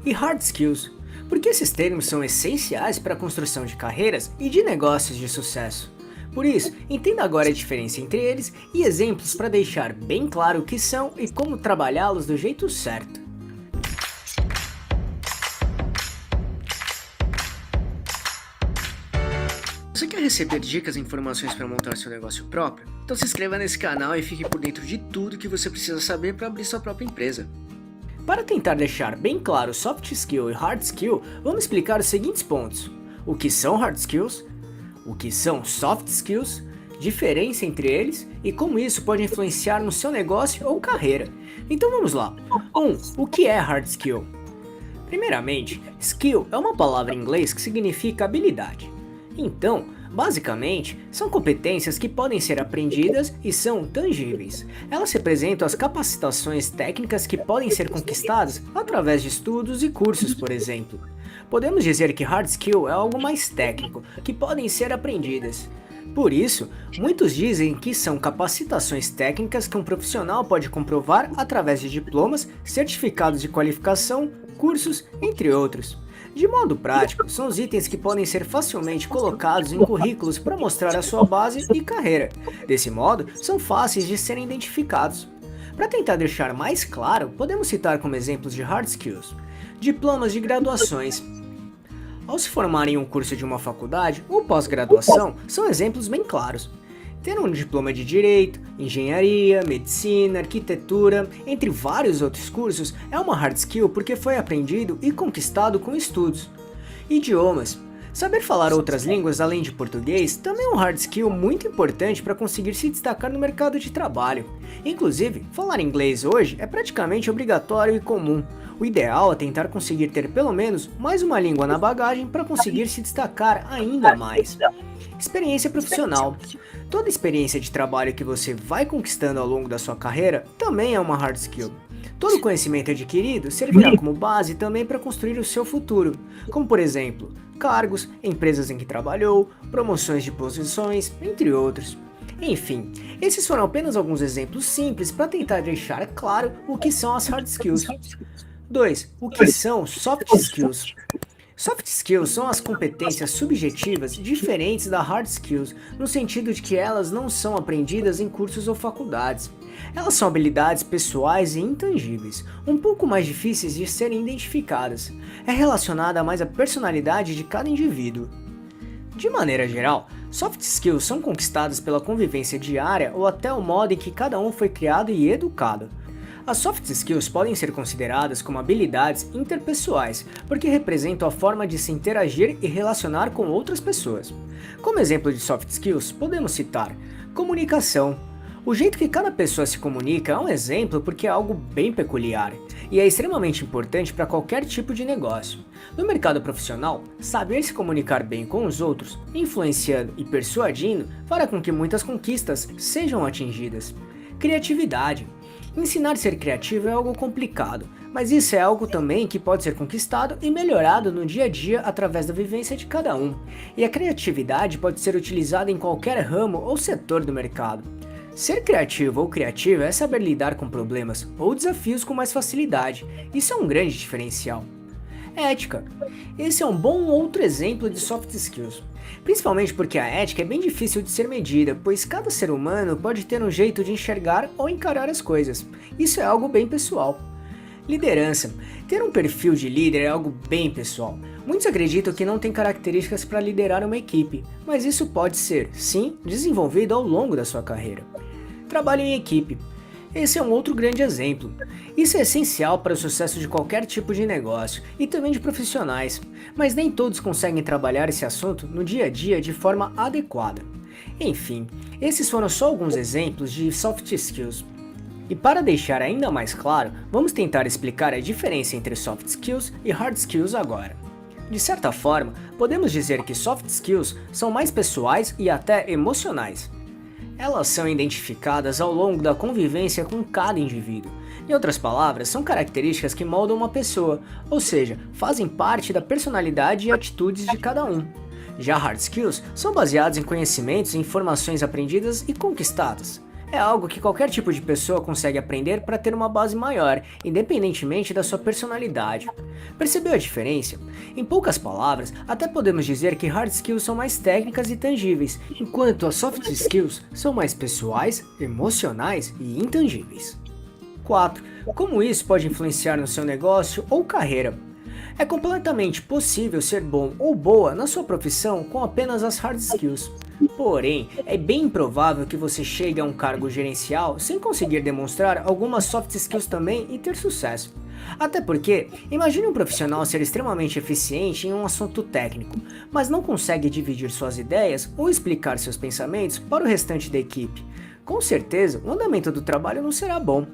E hard skills, porque esses termos são essenciais para a construção de carreiras e de negócios de sucesso. Por isso, entenda agora a diferença entre eles e exemplos para deixar bem claro o que são e como trabalhá-los do jeito certo. Você quer receber dicas e informações para montar seu negócio próprio? Então se inscreva nesse canal e fique por dentro de tudo que você precisa saber para abrir sua própria empresa. Para tentar deixar bem claro soft skill e hard skill, vamos explicar os seguintes pontos: o que são hard skills, o que são soft skills, diferença entre eles e como isso pode influenciar no seu negócio ou carreira. Então vamos lá. 1. O que é hard skill? Primeiramente, skill é uma palavra em inglês que significa habilidade. Então, basicamente, são competências que podem ser aprendidas e são tangíveis. Elas representam as capacitações técnicas que podem ser conquistadas através de estudos e cursos, por exemplo. Podemos dizer que hard skill é algo mais técnico, que podem ser aprendidas. Por isso, muitos dizem que são capacitações técnicas que um profissional pode comprovar através de diplomas, certificados de qualificação, cursos, entre outros. De modo prático, são os itens que podem ser facilmente colocados em currículos para mostrar a sua base e carreira. Desse modo, são fáceis de serem identificados. Para tentar deixar mais claro, podemos citar como exemplos de hard skills: diplomas de graduações. Ao se formar em um curso de uma faculdade ou pós-graduação, são exemplos bem claros. Ter um diploma de Direito, Engenharia, Medicina, Arquitetura, entre vários outros cursos, é uma hard skill porque foi aprendido e conquistado com estudos. Idiomas. Saber falar outras línguas além de português também é um hard skill muito importante para conseguir se destacar no mercado de trabalho. Inclusive, falar inglês hoje é praticamente obrigatório e comum. O ideal é tentar conseguir ter pelo menos mais uma língua na bagagem para conseguir se destacar ainda mais. Experiência profissional. Toda experiência de trabalho que você vai conquistando ao longo da sua carreira também é uma hard skill. Todo conhecimento adquirido servirá como base também para construir o seu futuro, como por exemplo, cargos, empresas em que trabalhou, promoções de posições, entre outros. Enfim, esses foram apenas alguns exemplos simples para tentar deixar claro o que são as hard skills. 2. O que são soft skills? Soft skills são as competências subjetivas diferentes da hard skills, no sentido de que elas não são aprendidas em cursos ou faculdades. Elas são habilidades pessoais e intangíveis, um pouco mais difíceis de serem identificadas. É relacionada mais à personalidade de cada indivíduo. De maneira geral, soft skills são conquistadas pela convivência diária ou até o modo em que cada um foi criado e educado. As soft skills podem ser consideradas como habilidades interpessoais, porque representam a forma de se interagir e relacionar com outras pessoas. Como exemplo de soft skills, podemos citar comunicação. O jeito que cada pessoa se comunica é um exemplo porque é algo bem peculiar e é extremamente importante para qualquer tipo de negócio. No mercado profissional, saber se comunicar bem com os outros, influenciando e persuadindo, fará com que muitas conquistas sejam atingidas. Criatividade. Ensinar a ser criativo é algo complicado, mas isso é algo também que pode ser conquistado e melhorado no dia a dia através da vivência de cada um. E a criatividade pode ser utilizada em qualquer ramo ou setor do mercado. Ser criativo ou criativa é saber lidar com problemas ou desafios com mais facilidade. Isso é um grande diferencial. Ética. Esse é um bom outro exemplo de soft skills. Principalmente porque a ética é bem difícil de ser medida, pois cada ser humano pode ter um jeito de enxergar ou encarar as coisas. Isso é algo bem pessoal. Liderança. Ter um perfil de líder é algo bem pessoal. Muitos acreditam que não tem características para liderar uma equipe, mas isso pode ser, sim, desenvolvido ao longo da sua carreira. Trabalho em equipe. Esse é um outro grande exemplo. Isso é essencial para o sucesso de qualquer tipo de negócio e também de profissionais, mas nem todos conseguem trabalhar esse assunto no dia a dia de forma adequada. Enfim, esses foram só alguns exemplos de soft skills. E para deixar ainda mais claro, vamos tentar explicar a diferença entre soft skills e hard skills agora. De certa forma, podemos dizer que soft skills são mais pessoais e até emocionais. Elas são identificadas ao longo da convivência com cada indivíduo. Em outras palavras, são características que moldam uma pessoa, ou seja, fazem parte da personalidade e atitudes de cada um. Já hard skills são baseados em conhecimentos e informações aprendidas e conquistadas. É algo que qualquer tipo de pessoa consegue aprender para ter uma base maior, independentemente da sua personalidade. Percebeu a diferença? Em poucas palavras, até podemos dizer que hard skills são mais técnicas e tangíveis, enquanto as soft skills são mais pessoais, emocionais e intangíveis. 4. Como isso pode influenciar no seu negócio ou carreira? É completamente possível ser bom ou boa na sua profissão com apenas as hard skills. Porém, é bem improvável que você chegue a um cargo gerencial sem conseguir demonstrar algumas soft skills também e ter sucesso. Até porque, imagine um profissional ser extremamente eficiente em um assunto técnico, mas não consegue dividir suas ideias ou explicar seus pensamentos para o restante da equipe. Com certeza, o andamento do trabalho não será bom.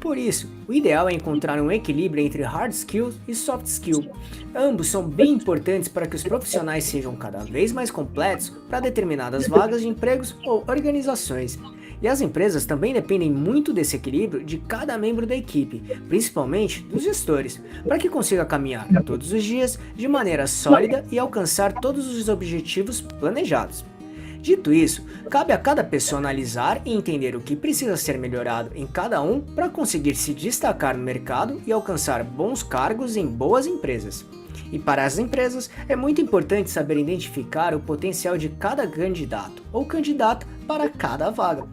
Por isso, o ideal é encontrar um equilíbrio entre hard skills e soft skill. Ambos são bem importantes para que os profissionais sejam cada vez mais completos para determinadas vagas de empregos ou organizações. E as empresas também dependem muito desse equilíbrio de cada membro da equipe, principalmente dos gestores, para que consiga caminhar todos os dias de maneira sólida e alcançar todos os objetivos planejados. Dito isso, cabe a cada pessoa analisar e entender o que precisa ser melhorado em cada um para conseguir se destacar no mercado e alcançar bons cargos em boas empresas. E para as empresas, é muito importante saber identificar o potencial de cada candidato ou candidata para cada vaga.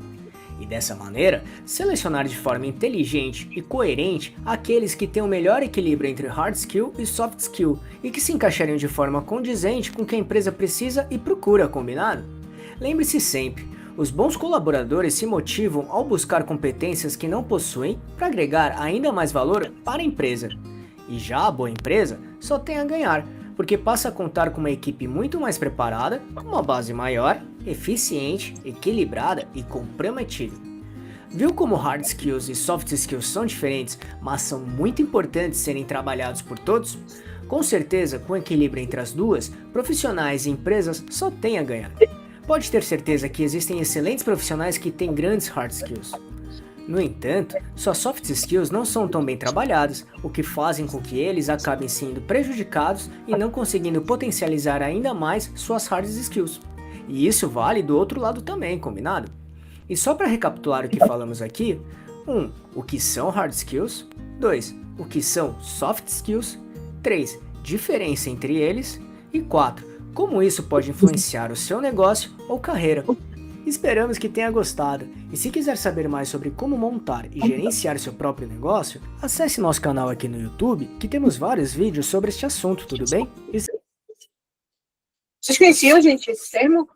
E dessa maneira, selecionar de forma inteligente e coerente aqueles que têm o melhor equilíbrio entre hard skill e soft skill e que se encaixariam de forma condizente com o que a empresa precisa e procura, combinado? Lembre-se sempre, os bons colaboradores se motivam ao buscar competências que não possuem para agregar ainda mais valor para a empresa. E já a boa empresa só tem a ganhar, porque passa a contar com uma equipe muito mais preparada, com uma base maior, eficiente, equilibrada e comprometida. Viu como hard skills e soft skills são diferentes, mas são muito importantes serem trabalhados por todos? Com certeza, com equilíbrio entre as duas, profissionais e empresas só têm a ganhar. Pode ter certeza que existem excelentes profissionais que têm grandes hard skills. No entanto, suas soft skills não são tão bem trabalhadas, o que fazem com que eles acabem sendo prejudicados e não conseguindo potencializar ainda mais suas hard skills. E isso vale do outro lado também, combinado? E só para recapitular o que falamos aqui: 1. O que são hard skills? 2. O que são soft skills? 3. Diferença entre eles? E 4. Como isso pode influenciar o seu negócio ou carreira. Esperamos que tenha gostado, e se quiser saber mais sobre como montar e gerenciar seu próprio negócio, acesse nosso canal aqui no YouTube, que temos vários vídeos sobre este assunto, tudo bem? Vocês conheciam, gente, esse termo?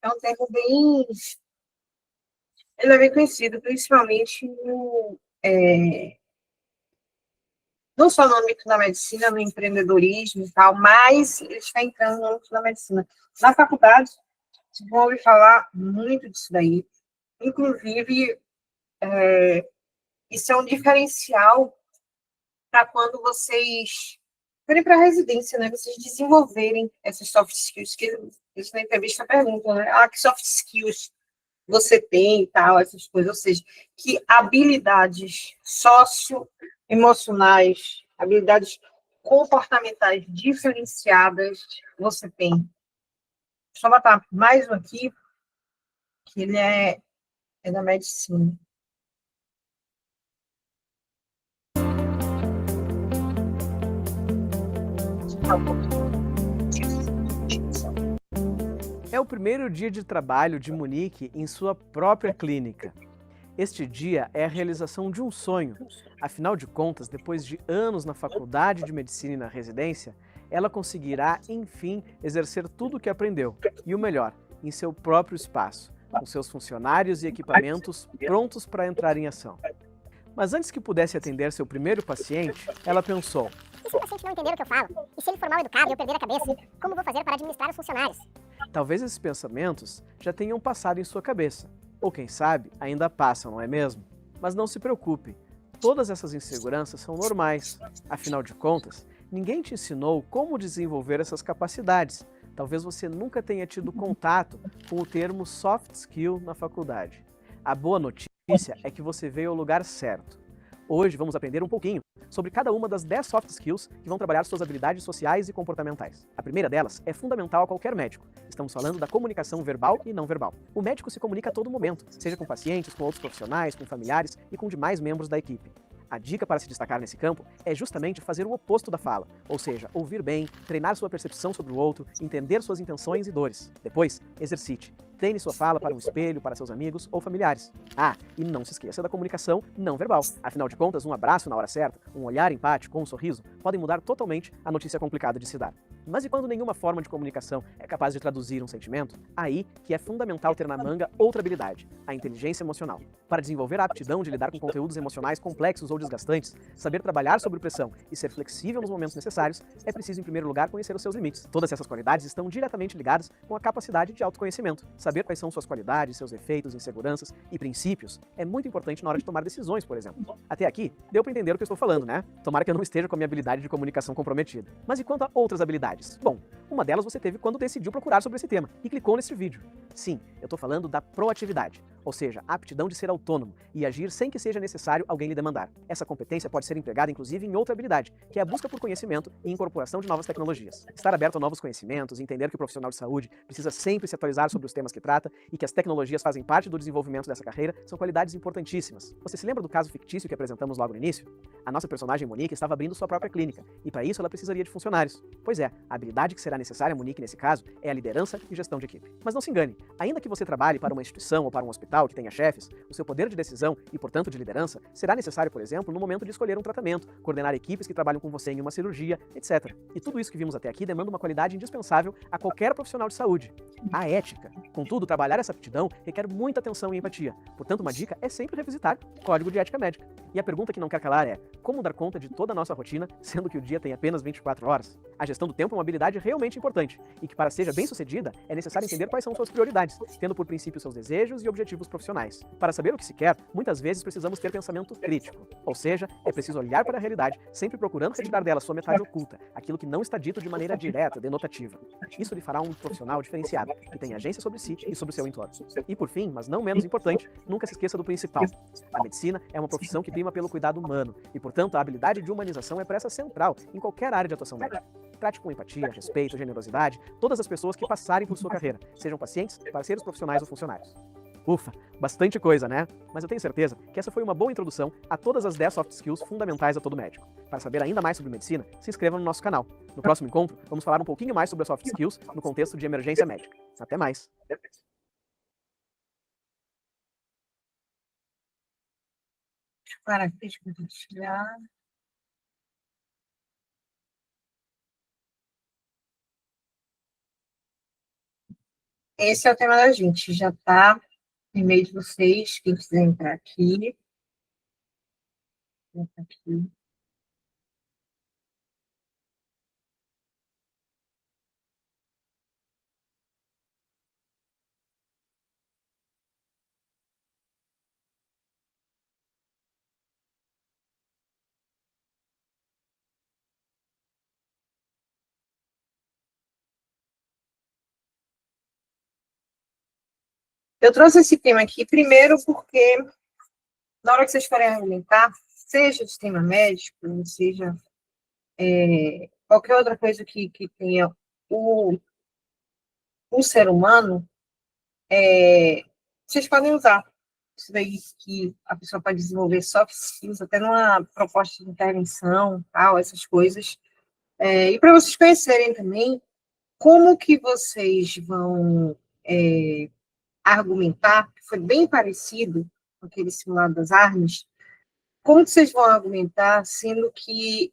É um termo bem... Ele é bem conhecido, principalmente não só no âmbito da medicina, no empreendedorismo e tal, mas ele está entrando no âmbito da medicina. Na faculdade, vocês vão ouvir falar muito disso daí. Inclusive, isso é um diferencial para quando vocês forem para a residência, né? Vocês desenvolverem essas soft skills, que eles na entrevista perguntam, né? Ah, que soft skills você tem e tal, essas coisas. Ou seja, que habilidades socioemocionais, habilidades comportamentais diferenciadas você tem. Só botar mais um aqui, que ele é da medicina. É o primeiro dia de trabalho de Monique em sua própria clínica. Este dia é a realização de um sonho. Afinal de contas, depois de anos na faculdade de medicina e na residência, ela conseguirá, enfim, exercer tudo o que aprendeu. E o melhor, em seu próprio espaço, com seus funcionários e equipamentos prontos para entrar em ação. Mas antes que pudesse atender seu primeiro paciente, ela pensou: e se o paciente não entender o que eu falo? E se ele for mal educado e eu perder a cabeça? Como vou fazer para administrar os funcionários? Talvez esses pensamentos já tenham passado em sua cabeça. Ou quem sabe, ainda passam, não é mesmo? Mas não se preocupe, todas essas inseguranças são normais. Afinal de contas, ninguém te ensinou como desenvolver essas capacidades. Talvez você nunca tenha tido contato com o termo soft skill na faculdade. A boa notícia é que você veio ao lugar certo. Hoje vamos aprender um pouquinho sobre cada uma das 10 soft skills que vão trabalhar suas habilidades sociais e comportamentais. A primeira delas é fundamental a qualquer médico. Estamos falando da comunicação verbal e não verbal. O médico se comunica a todo momento, seja com pacientes, com outros profissionais, com familiares e com demais membros da equipe. A dica para se destacar nesse campo é justamente fazer o oposto da fala, ou seja, ouvir bem, treinar sua percepção sobre o outro, entender suas intenções e dores. Depois, exercite. Treine sua fala para um espelho, para seus amigos ou familiares. Ah, e não se esqueça da comunicação não verbal. Afinal de contas, um abraço na hora certa, um olhar empático ou um sorriso podem mudar totalmente a notícia complicada de se dar. Mas e quando nenhuma forma de comunicação é capaz de traduzir um sentimento? Aí que é fundamental ter na manga outra habilidade, a inteligência emocional. Para desenvolver a aptidão de lidar com conteúdos emocionais complexos ou desgastantes, saber trabalhar sob pressão e ser flexível nos momentos necessários, é preciso, em primeiro lugar, conhecer os seus limites. Todas essas qualidades estão diretamente ligadas com a capacidade de autoconhecimento. Saber quais são suas qualidades, seus efeitos, inseguranças e princípios é muito importante na hora de tomar decisões, por exemplo. Até aqui, deu para entender o que eu estou falando, né? Tomara que eu não esteja com a minha habilidade de comunicação comprometida. Mas e quanto a outras habilidades? Bom, uma delas você teve quando decidiu procurar sobre esse tema e clicou nesse vídeo. Sim, eu estou falando da proatividade, ou seja, a aptidão de ser autônomo e agir sem que seja necessário alguém lhe demandar. Essa competência pode ser empregada inclusive em outra habilidade, que é a busca por conhecimento e incorporação de novas tecnologias. Estar aberto a novos conhecimentos, entender que o profissional de saúde precisa sempre se atualizar sobre os temas que trata e que as tecnologias fazem parte do desenvolvimento dessa carreira são qualidades importantíssimas. Você se lembra do caso fictício que apresentamos logo no início? A nossa personagem Monique estava abrindo sua própria clínica e para isso ela precisaria de funcionários. Pois é, a habilidade que será necessária a Monique nesse caso é a liderança e gestão de equipe. Mas não se engane, ainda que você trabalhe para uma instituição ou para um hospital que tenha chefes, o seu poder de decisão e, portanto, de liderança será necessário, por exemplo, no momento de escolher um tratamento, coordenar equipes que trabalham com você em uma cirurgia, etc. E tudo isso que vimos até aqui demanda uma qualidade indispensável a qualquer profissional de saúde: a ética. Contudo, trabalhar essa aptidão requer muita atenção e empatia. Portanto, uma dica é sempre revisitar o Código de Ética Médica. E a pergunta que não quer calar é: como dar conta de toda a nossa rotina, sendo que o dia tem apenas 24 horas? A gestão do tempo é uma habilidade realmente importante e que, para seja bem sucedida, é necessário entender quais são suas prioridades, tendo por princípio seus desejos e objetivos profissionais. Para saber o que se quer, muitas vezes precisamos ter pensamento crítico, ou seja, é preciso olhar para a realidade, sempre procurando retirar dela sua metade oculta, aquilo que não está dito de maneira direta, denotativa. Isso lhe fará um profissional diferenciado, que tem agência sobre si e sobre o seu entorno. E por fim, mas não menos importante, nunca se esqueça do principal. A medicina é uma profissão que prima pelo cuidado humano e, portanto, a habilidade de humanização é peça central em qualquer área de atuação médica. Trate com empatia, respeito, generosidade todas as pessoas que passarem por sua carreira, sejam pacientes, parceiros profissionais ou funcionários. Ufa, bastante coisa, né? Mas eu tenho certeza que essa foi uma boa introdução a todas as 10 soft skills fundamentais a todo médico. Para saber ainda mais sobre medicina, se inscreva no nosso canal. No próximo encontro, vamos falar um pouquinho mais sobre as soft skills no contexto de emergência médica. Até mais! Para compartilhar. esse é o tema da gente. Já está no e-mail de vocês. Quem quiser entrar aqui. Entra aqui. Eu trouxe esse tema aqui, primeiro, porque na hora que vocês forem argumentar, seja de tema médico, seja qualquer outra coisa que tenha o ser humano, vocês podem usar isso daí que a pessoa pode desenvolver soft skills, até numa proposta de intervenção, tal, essas coisas. E para vocês conhecerem também como que vocês vão argumentar, que foi bem parecido com aquele simulado das armas, como que vocês vão argumentar, sendo que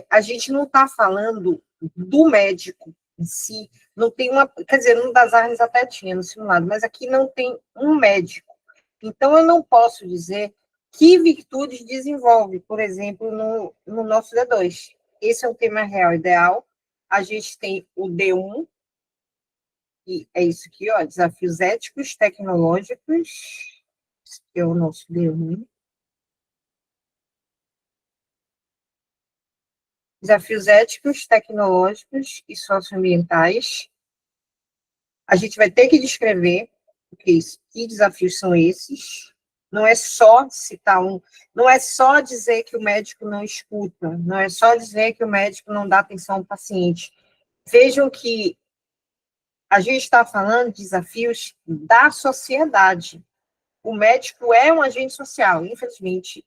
a gente não está falando do médico em si, não tem uma, quer dizer, no das armas até tinha no simulado, mas aqui não tem um médico. Então, eu não posso dizer que virtudes desenvolve, por exemplo, no nosso D2. Esse é um tema real ideal. A gente tem o D1, e é isso aqui, ó, desafios éticos, tecnológicos, esse aqui é o nosso D1. Desafios éticos, tecnológicos e socioambientais. A gente vai ter que descrever que desafios são esses. Não é só citar não é só dizer que o médico não escuta, não é só dizer que o médico não dá atenção ao paciente. Vejam que a gente está falando de desafios da sociedade. O médico é um agente social, infelizmente.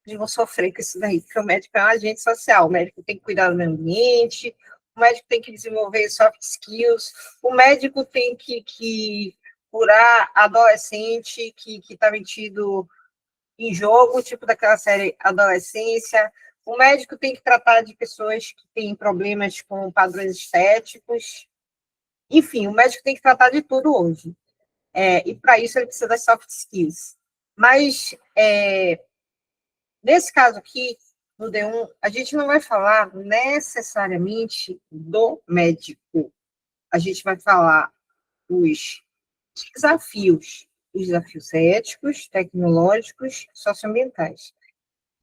De vão sofrer com isso daí, porque o médico é um agente social, o médico tem que cuidar do meio ambiente, o médico tem que desenvolver soft skills, o médico tem que curar adolescente que está metido em jogo, tipo daquela série Adolescência, o médico tem que tratar de pessoas que têm problemas com padrões estéticos, enfim, o médico tem que tratar de tudo hoje, e para isso ele precisa das soft skills. Mas, nesse caso aqui, no D1, a gente não vai falar necessariamente do médico. A gente vai falar os desafios éticos, tecnológicos, socioambientais.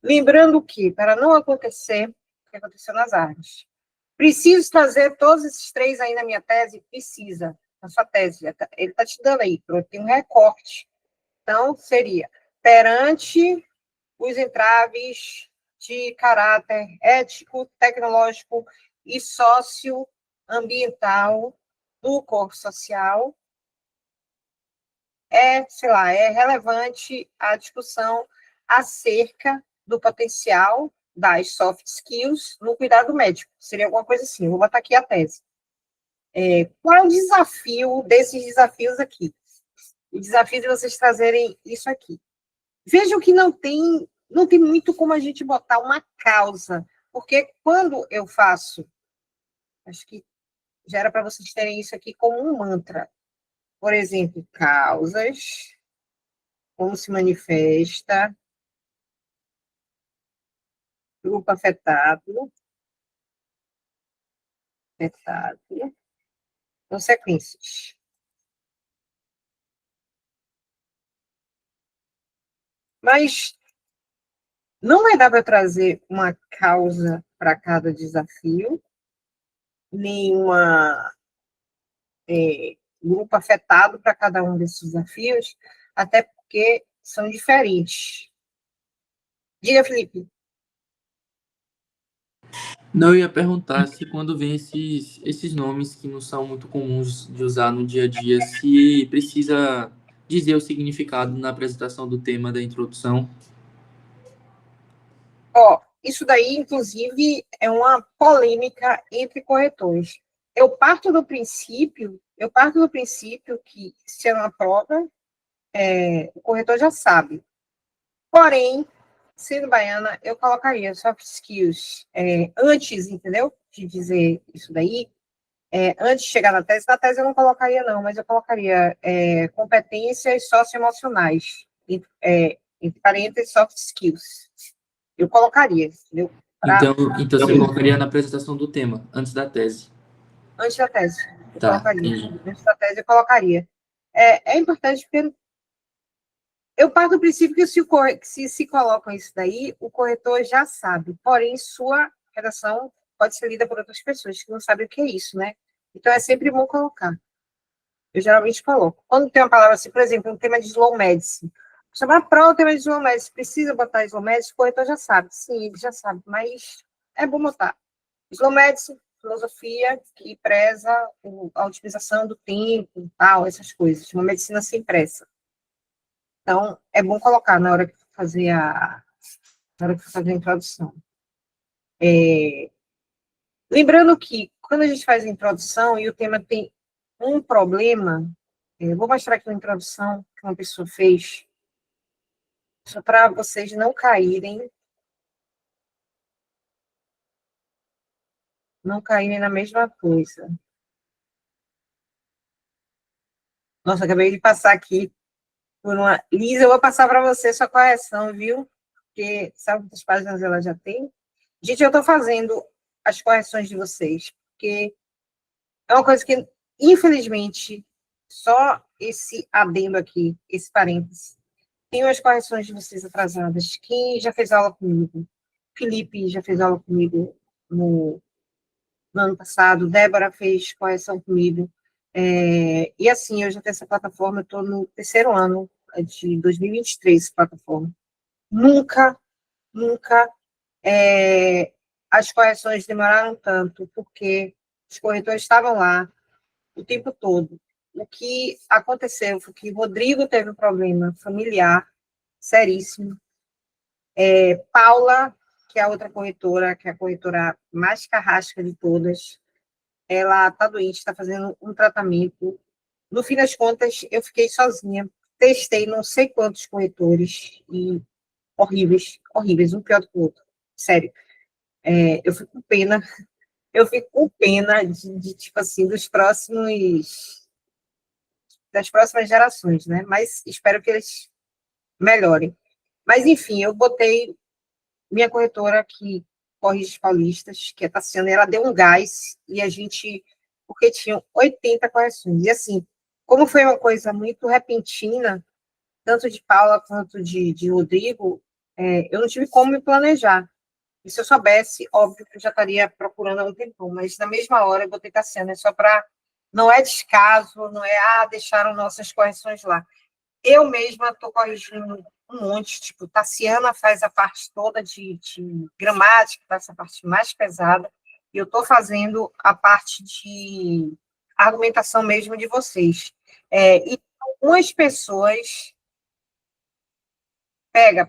Lembrando que, para não acontecer o que aconteceu nas armas, preciso trazer todos esses três aí na minha tese? Precisa, na sua tese. Ele está te dando aí, tem um recorte. Então, seria perante os entraves de caráter ético, tecnológico e socioambiental do corpo social, é relevante a discussão acerca do potencial das soft skills no cuidado médico. Seria alguma coisa assim, eu vou botar aqui a tese. Qual é o desafio desses desafios aqui? O desafio de vocês trazerem isso aqui. Vejam que não tem muito como a gente botar uma causa, porque quando eu faço, acho que já era para vocês terem isso aqui como um mantra. Por exemplo, causas, como se manifesta, grupo afetado, consequências. Mas não vai dar para trazer uma causa para cada desafio, nenhuma grupo afetado para cada um desses desafios, até porque são diferentes. Diga, Felipe. Não, eu ia perguntar se quando vem esses nomes que não são muito comuns de usar no dia a dia, se precisa dizer o significado na apresentação do tema da introdução. Isso daí, inclusive, é uma polêmica entre corretores. Eu parto do princípio que, se é uma prova, o corretor já sabe. Porém, sendo baiana, eu colocaria soft skills antes, entendeu? De dizer isso daí, Antes de chegar na tese eu não colocaria, não, mas eu colocaria competências socioemocionais, entre parênteses, soft skills. Eu colocaria, entendeu? Então você colocaria na apresentação do tema, antes da tese. Antes da tese, eu Tá, colocaria. entendi. Antes da tese, eu colocaria. É importante porque eu parto do princípio que se colocam isso daí, o corretor já sabe, porém, sua redação pode ser lida por outras pessoas que não sabem o que é isso, né? Então, é sempre bom colocar. Eu geralmente coloco. Quando tem uma palavra assim, por exemplo, um tema de slow medicine. Chamar para o tema de slow medicine, precisa botar slow medicine, o corretor já sabe. Sim, ele já sabe, mas é bom botar. Slow medicine, filosofia que preza a otimização do tempo, tal, essas coisas. Uma medicina sem pressa. Então, é bom colocar na hora que for fazer a introdução. Lembrando que, quando a gente faz a introdução e o tema tem um problema, eu vou mostrar aqui uma introdução que uma pessoa fez, só para vocês não caírem na mesma coisa. Nossa, acabei de passar aqui por uma... Lisa, eu vou passar para você sua correção, viu? Porque sabe quantas páginas ela já tem? Gente, eu estou fazendo as correções de vocês, porque é uma coisa que, infelizmente, só esse adendo aqui, esse parênteses, tem as correções de vocês atrasadas. Quem já fez aula comigo? Felipe já fez aula comigo no ano passado, Débora fez correção comigo. E assim, eu já tenho essa plataforma, eu estou no 3º ano de 2023, plataforma. Nunca as correções demoraram tanto, porque os corretores estavam lá o tempo todo. O que aconteceu foi que o Rodrigo teve um problema familiar seríssimo. Paula, que é a outra corretora, que é a corretora mais carrasca de todas, ela está doente, está fazendo um tratamento. No fim das contas, eu fiquei sozinha. Testei não sei quantos corretores e horríveis, um pior do que o outro. Sério. Eu fico com pena. Eu fico com pena de tipo assim, das próximas gerações, né? Mas espero que eles melhorem. Mas, enfim, eu botei minha corretora que corrige paulistas, que é a Tassiana, ela deu um gás e a gente, porque tinham 80 correções. E assim, como foi uma coisa muito repentina, tanto de Paula quanto de Rodrigo, eu não tive como me planejar. E se eu soubesse, óbvio que eu já estaria procurando há um tempão, mas na mesma hora eu botei Tassiana, só para... Não é descaso, não é, deixaram nossas correções lá. Eu mesma estou corrigindo um monte, tipo, Tassiana faz a parte toda de gramática, essa parte mais pesada, e eu estou fazendo a parte de argumentação mesmo de vocês. E algumas pessoas... Pega,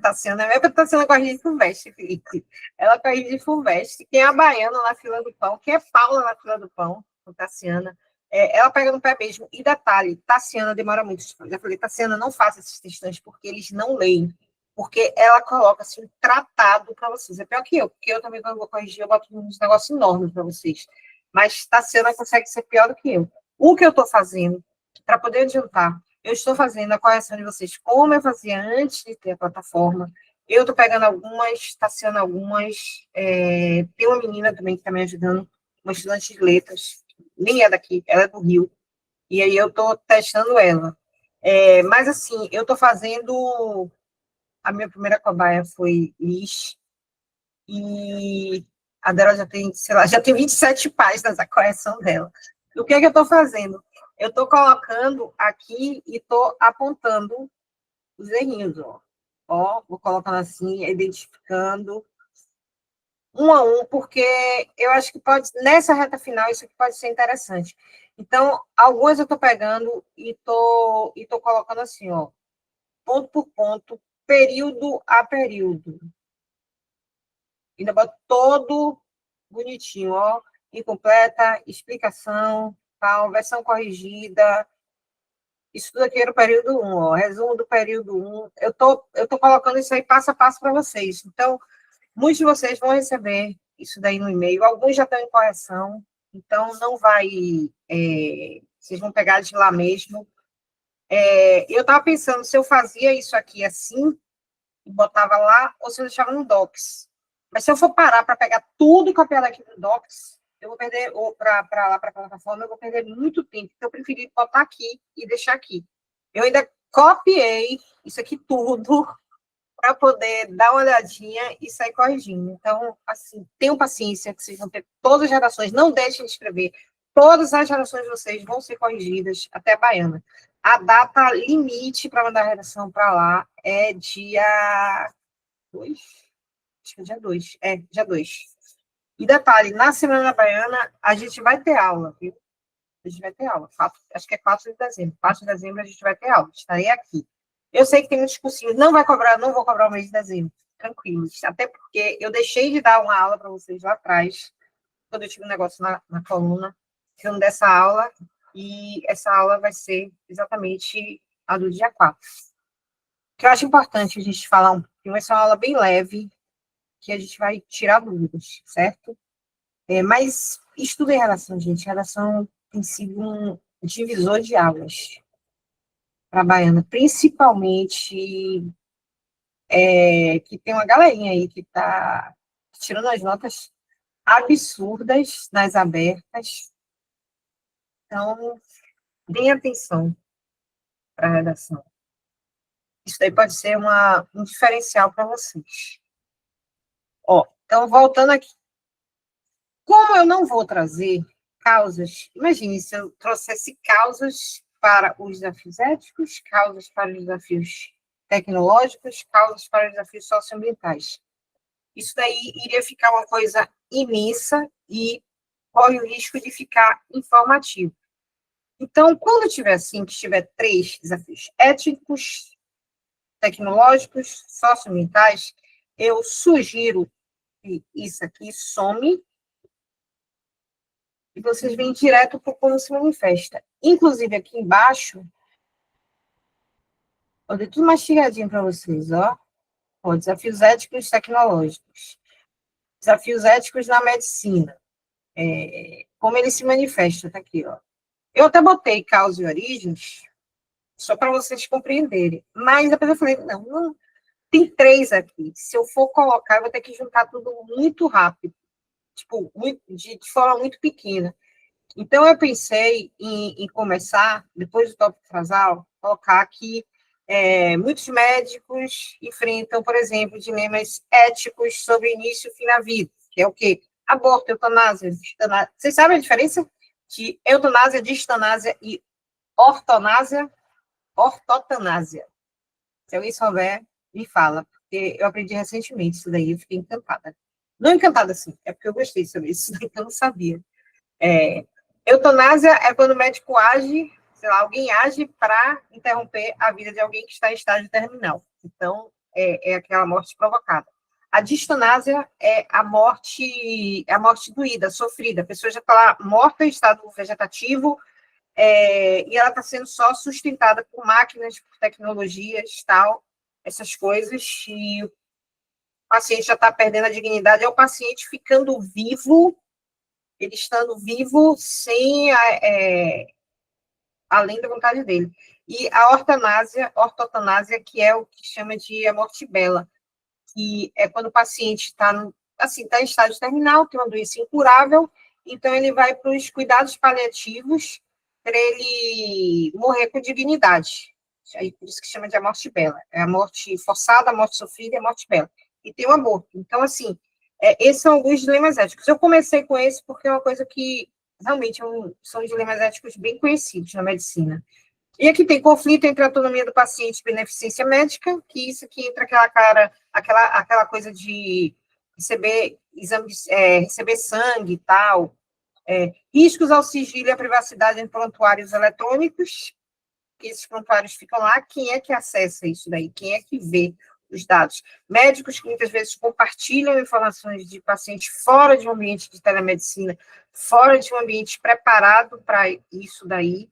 Tassiana corrige de Fulvestre, Felipe. Ela corrige de Fulvestre. Quem é a Baiana na fila do pão, quem é Paula na fila do pão, com Tassiana, ela pega no pé mesmo. E detalhe, Tassiana demora muito. Já falei, Tassiana, não faça esses textões, porque eles não leem. Porque ela coloca assim, um tratado para vocês. É pior que eu, porque eu também, quando vou corrigir, eu boto uns negócios enormes para vocês. Mas Tassiana consegue ser pior do que eu. O que eu estou fazendo, para poder adiantar, eu estou fazendo a correção de vocês como eu fazia antes de ter a plataforma. Eu estou pegando algumas, Tassiana algumas. Tem uma menina também que está me ajudando, uma estudante de letras, nem é daqui, ela é do Rio. E aí eu estou testando ela. Mas, assim, eu estou fazendo... A minha primeira cobaia foi Liz. E a dela já tem, sei lá, já tem 27 páginas a correção dela. O que é que eu estou fazendo? Eu estou colocando aqui e estou apontando os errinhos, ó. Vou colocando assim, identificando um a um, porque eu acho que pode, nessa reta final, isso aqui pode ser interessante. Então, algumas eu estou pegando e estou colocando assim, ó, ponto por ponto, período a período. Ainda boto todo bonitinho, ó, incompleta, explicação, tal, versão corrigida. Isso tudo aqui era o período 1, ó, resumo do período 1. Eu tô colocando isso aí passo a passo para vocês. Então, muitos de vocês vão receber isso daí no e-mail. Alguns já estão em correção, Então, não vai... vocês vão pegar de lá mesmo. Eu estava pensando se eu fazia isso aqui assim, e botava lá, ou se eu deixava no Docs. Mas se eu for parar para pegar tudo e copiar daqui no Docs, eu vou perder, ou para lá, para a plataforma, eu vou perder muito tempo. Então, eu preferi botar aqui e deixar aqui. Eu ainda copiei isso aqui tudo para poder dar uma olhadinha e sair corrigindo. Então, assim, tenham paciência, que vocês vão ter todas as redações, não deixem de escrever. Todas as redações de vocês vão ser corrigidas, até a baiana. A data limite para mandar a redação para lá é dia 2? Acho que é dia 2. Dia 2. E detalhe, na Semana da Baiana, a gente vai ter aula, viu? A gente vai ter aula. Acho que é 4 de dezembro. 4 de dezembro a gente vai ter aula. Estarei aqui. Eu sei que tem muitos cursinhos, não vou cobrar o mês de dezembro. Tranquilos. Até porque eu deixei de dar uma aula para vocês lá atrás, quando eu tive um negócio na coluna, filme dessa aula, e essa aula vai ser exatamente a do dia 4. O que eu acho importante a gente falar um pouquinho, vai ser uma aula bem leve, que a gente vai tirar dúvidas, certo? Mas estudem redação, gente. Redação tem sido um divisor de águas para a baiana, principalmente que tem uma galerinha aí que está tirando as notas absurdas nas abertas. Então, deem atenção para a redação. Isso daí pode ser um diferencial para vocês. Então, voltando aqui. Como eu não vou trazer causas, imagine se eu trouxesse causas para os desafios éticos, causas para os desafios tecnológicos, causas para os desafios socioambientais. Isso daí iria ficar uma coisa imensa e corre o risco de ficar informativo. Então, quando tiver assim, que tiver 3 desafios éticos, tecnológicos, socioambientais, eu sugiro que isso aqui some e vocês vêm direto para o como se manifesta. Inclusive, aqui embaixo, vou dar tudo mastigadinho para vocês, ó. Desafios éticos e tecnológicos. Desafios éticos na medicina. Como ele se manifesta, tá aqui, ó. Eu até botei causa e origens, só para vocês compreenderem. Mas depois eu falei, não, tem 3 aqui. Se eu for colocar, eu vou ter que juntar tudo muito rápido. Tipo, de forma muito pequena. Então, eu pensei em começar, depois do tópico frasal, colocar aqui, muitos médicos enfrentam, por exemplo, dilemas éticos sobre início e fim da vida, que é o quê? Aborto, eutanásia, distanásia. Vocês sabem a diferença de eutanásia, distanásia e ortotanásia? Se alguém souber, me fala, porque eu aprendi recentemente isso daí, eu fiquei encantada. Não encantada, assim, é porque eu gostei sobre isso, então eu não sabia. Eutanásia é quando o médico age, sei lá, alguém age para interromper a vida de alguém que está em estágio terminal. Então, é aquela morte provocada. A distanásia é a morte doída, sofrida. A pessoa já está lá morta em estado vegetativo, e ela está sendo só sustentada por máquinas, por tecnologias, tal, essas coisas, e o paciente já está perdendo a dignidade, é o paciente ficando vivo, ele estando vivo sem além da vontade dele. E a ortotanásia, que é o que chama de a morte bela, que é quando o paciente está em estágio terminal, tem uma doença incurável, então ele vai para os cuidados paliativos para ele morrer com dignidade. Aí, por isso que chama de a morte bela. É a morte forçada, a morte sofrida e a morte bela. E tem o aborto. Então, assim, esses são alguns dilemas éticos. Eu comecei com esse porque é uma coisa que realmente são dilemas éticos bem conhecidos na medicina. E aqui tem conflito entre a autonomia do paciente e beneficência médica, que isso aqui entra aquela coisa de receber receber sangue e tal, riscos ao sigilo e à privacidade em prontuários eletrônicos, que esses prontuários ficam lá, quem é que acessa isso daí? Quem é que vê os dados? Médicos que muitas vezes compartilham informações de pacientes fora de um ambiente de telemedicina, fora de um ambiente preparado para isso daí,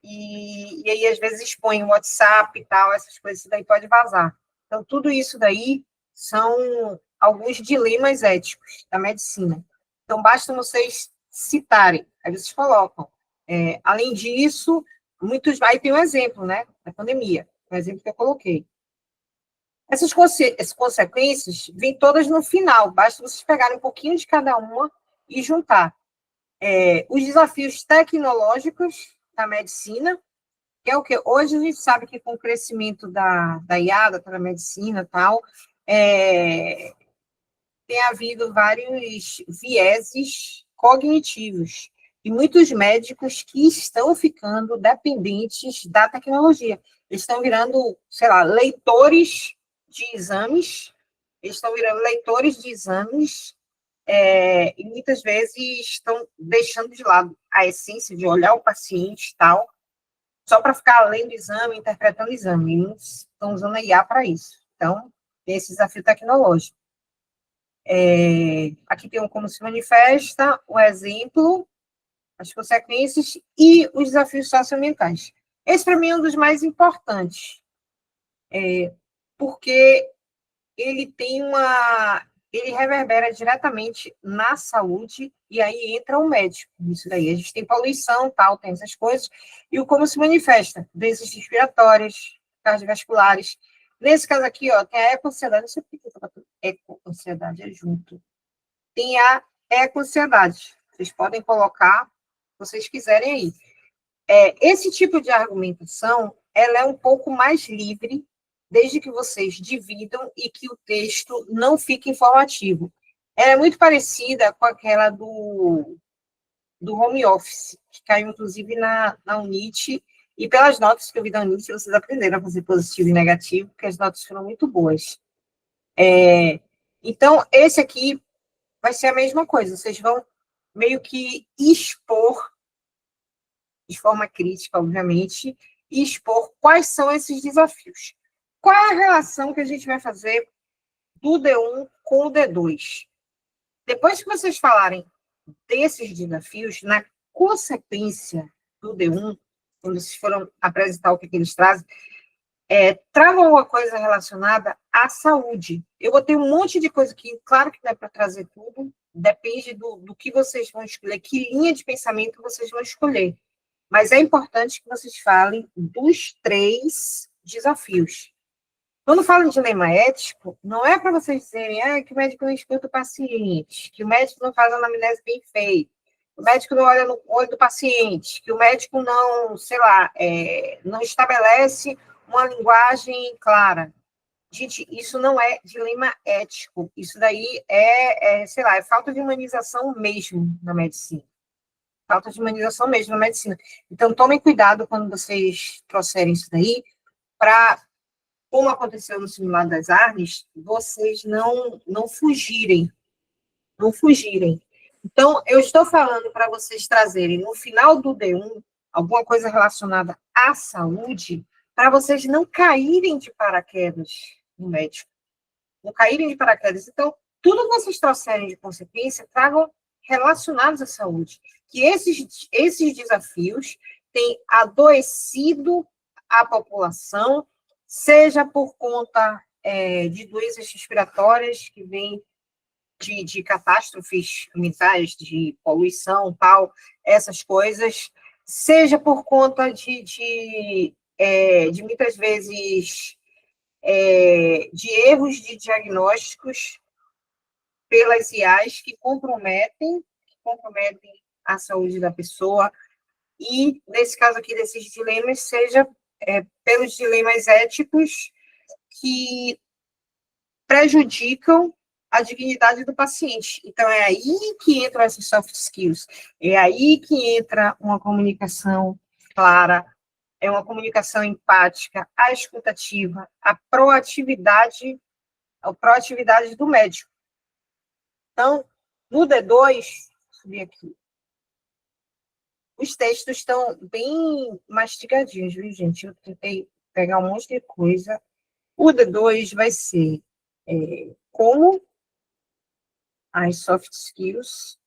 e aí às vezes expõem o WhatsApp e tal, essas coisas, isso daí pode vazar. Então, tudo isso daí são alguns dilemas éticos da medicina. Então, basta vocês citarem. Aí vocês colocam. Além disso, aí tem um exemplo, né, da pandemia, um exemplo que eu coloquei. Essas consequências vêm todas no final, basta vocês pegarem um pouquinho de cada uma e juntar. Os desafios tecnológicos da medicina, que é o que hoje a gente sabe que com o crescimento da IA, da telemedicina e tal, tem havido vários vieses cognitivos e muitos médicos que estão ficando dependentes da tecnologia. Eles estão virando, sei lá, leitores de exames, e muitas vezes estão deixando de lado a essência de olhar o paciente e tal, só para ficar lendo o exame, interpretando o exame. E estão usando a IA para isso. Então, tem esse desafio tecnológico. Aqui tem como se manifesta o exemplo, as consequências e os desafios socioambientais. Esse, para mim, é um dos mais importantes, porque ele reverbera diretamente na saúde, e aí entra o médico nisso daí. A gente tem poluição, tal, tem essas coisas, e o como se manifesta, doenças respiratórias, cardiovasculares. Nesse caso aqui, ó, tem a eco-ansiedade, não sei por que eu tô botando eco-ansiedade, é junto. Tem a eco-ansiedade, vocês podem colocar, se vocês quiserem aí. Esse tipo de argumentação, ela é um pouco mais livre, desde que vocês dividam e que o texto não fique informativo. Ela é muito parecida com aquela do home office, que caiu, inclusive, na UNIT, e pelas notas que eu vi da UNIT, vocês aprenderam a fazer positivo e negativo, porque as notas foram muito boas. Então, esse aqui vai ser a mesma coisa, vocês vão meio que expor, de forma crítica, obviamente, e expor quais são esses desafios. Qual é a relação que a gente vai fazer do D1 com o D2? Depois que vocês falarem desses desafios, na consequência do D1, quando vocês foram apresentar o que eles trazem, tragam alguma coisa relacionada à saúde. Eu botei um monte de coisa aqui, claro que não é para trazer tudo, depende do que vocês vão escolher, que linha de pensamento vocês vão escolher. Mas é importante que vocês falem dos 3 desafios. Quando falo de dilema ético, não é para vocês dizerem que o médico não escuta o paciente, que o médico não faz a anamnese bem feita, que o médico não olha no olho do paciente, que o médico não, sei lá, não estabelece uma linguagem clara. Gente, isso não é dilema ético. Isso daí sei lá, é falta de humanização mesmo na medicina. Falta de humanização mesmo na medicina. Então, tomem cuidado quando vocês trouxerem isso daí, para, como aconteceu no simulado das ARNES, vocês não fugirem. Não fugirem. Então, eu estou falando para vocês trazerem, no final do D1, alguma coisa relacionada à saúde, para vocês não caírem de paraquedas no médico. Não caírem de paraquedas. Então, tudo que vocês trouxerem de consequência, tragam relacionados à saúde. Que esses desafios têm adoecido a população, seja por conta de doenças respiratórias que vêm de catástrofes ambientais, de poluição, tal, essas coisas, seja por conta de muitas vezes de erros de diagnósticos pelas IAs que comprometem a saúde da pessoa, e, nesse caso aqui, desses dilemas, seja pelos dilemas éticos que prejudicam a dignidade do paciente. Então, é aí que entram essas soft skills, é aí que entra uma comunicação clara, é uma comunicação empática, a escutativa, a proatividade do médico. Então, no D2, subir aqui, os textos estão bem mastigadinhos, viu, gente? Eu tentei pegar um monte de coisa. O D2 vai ser como as soft skills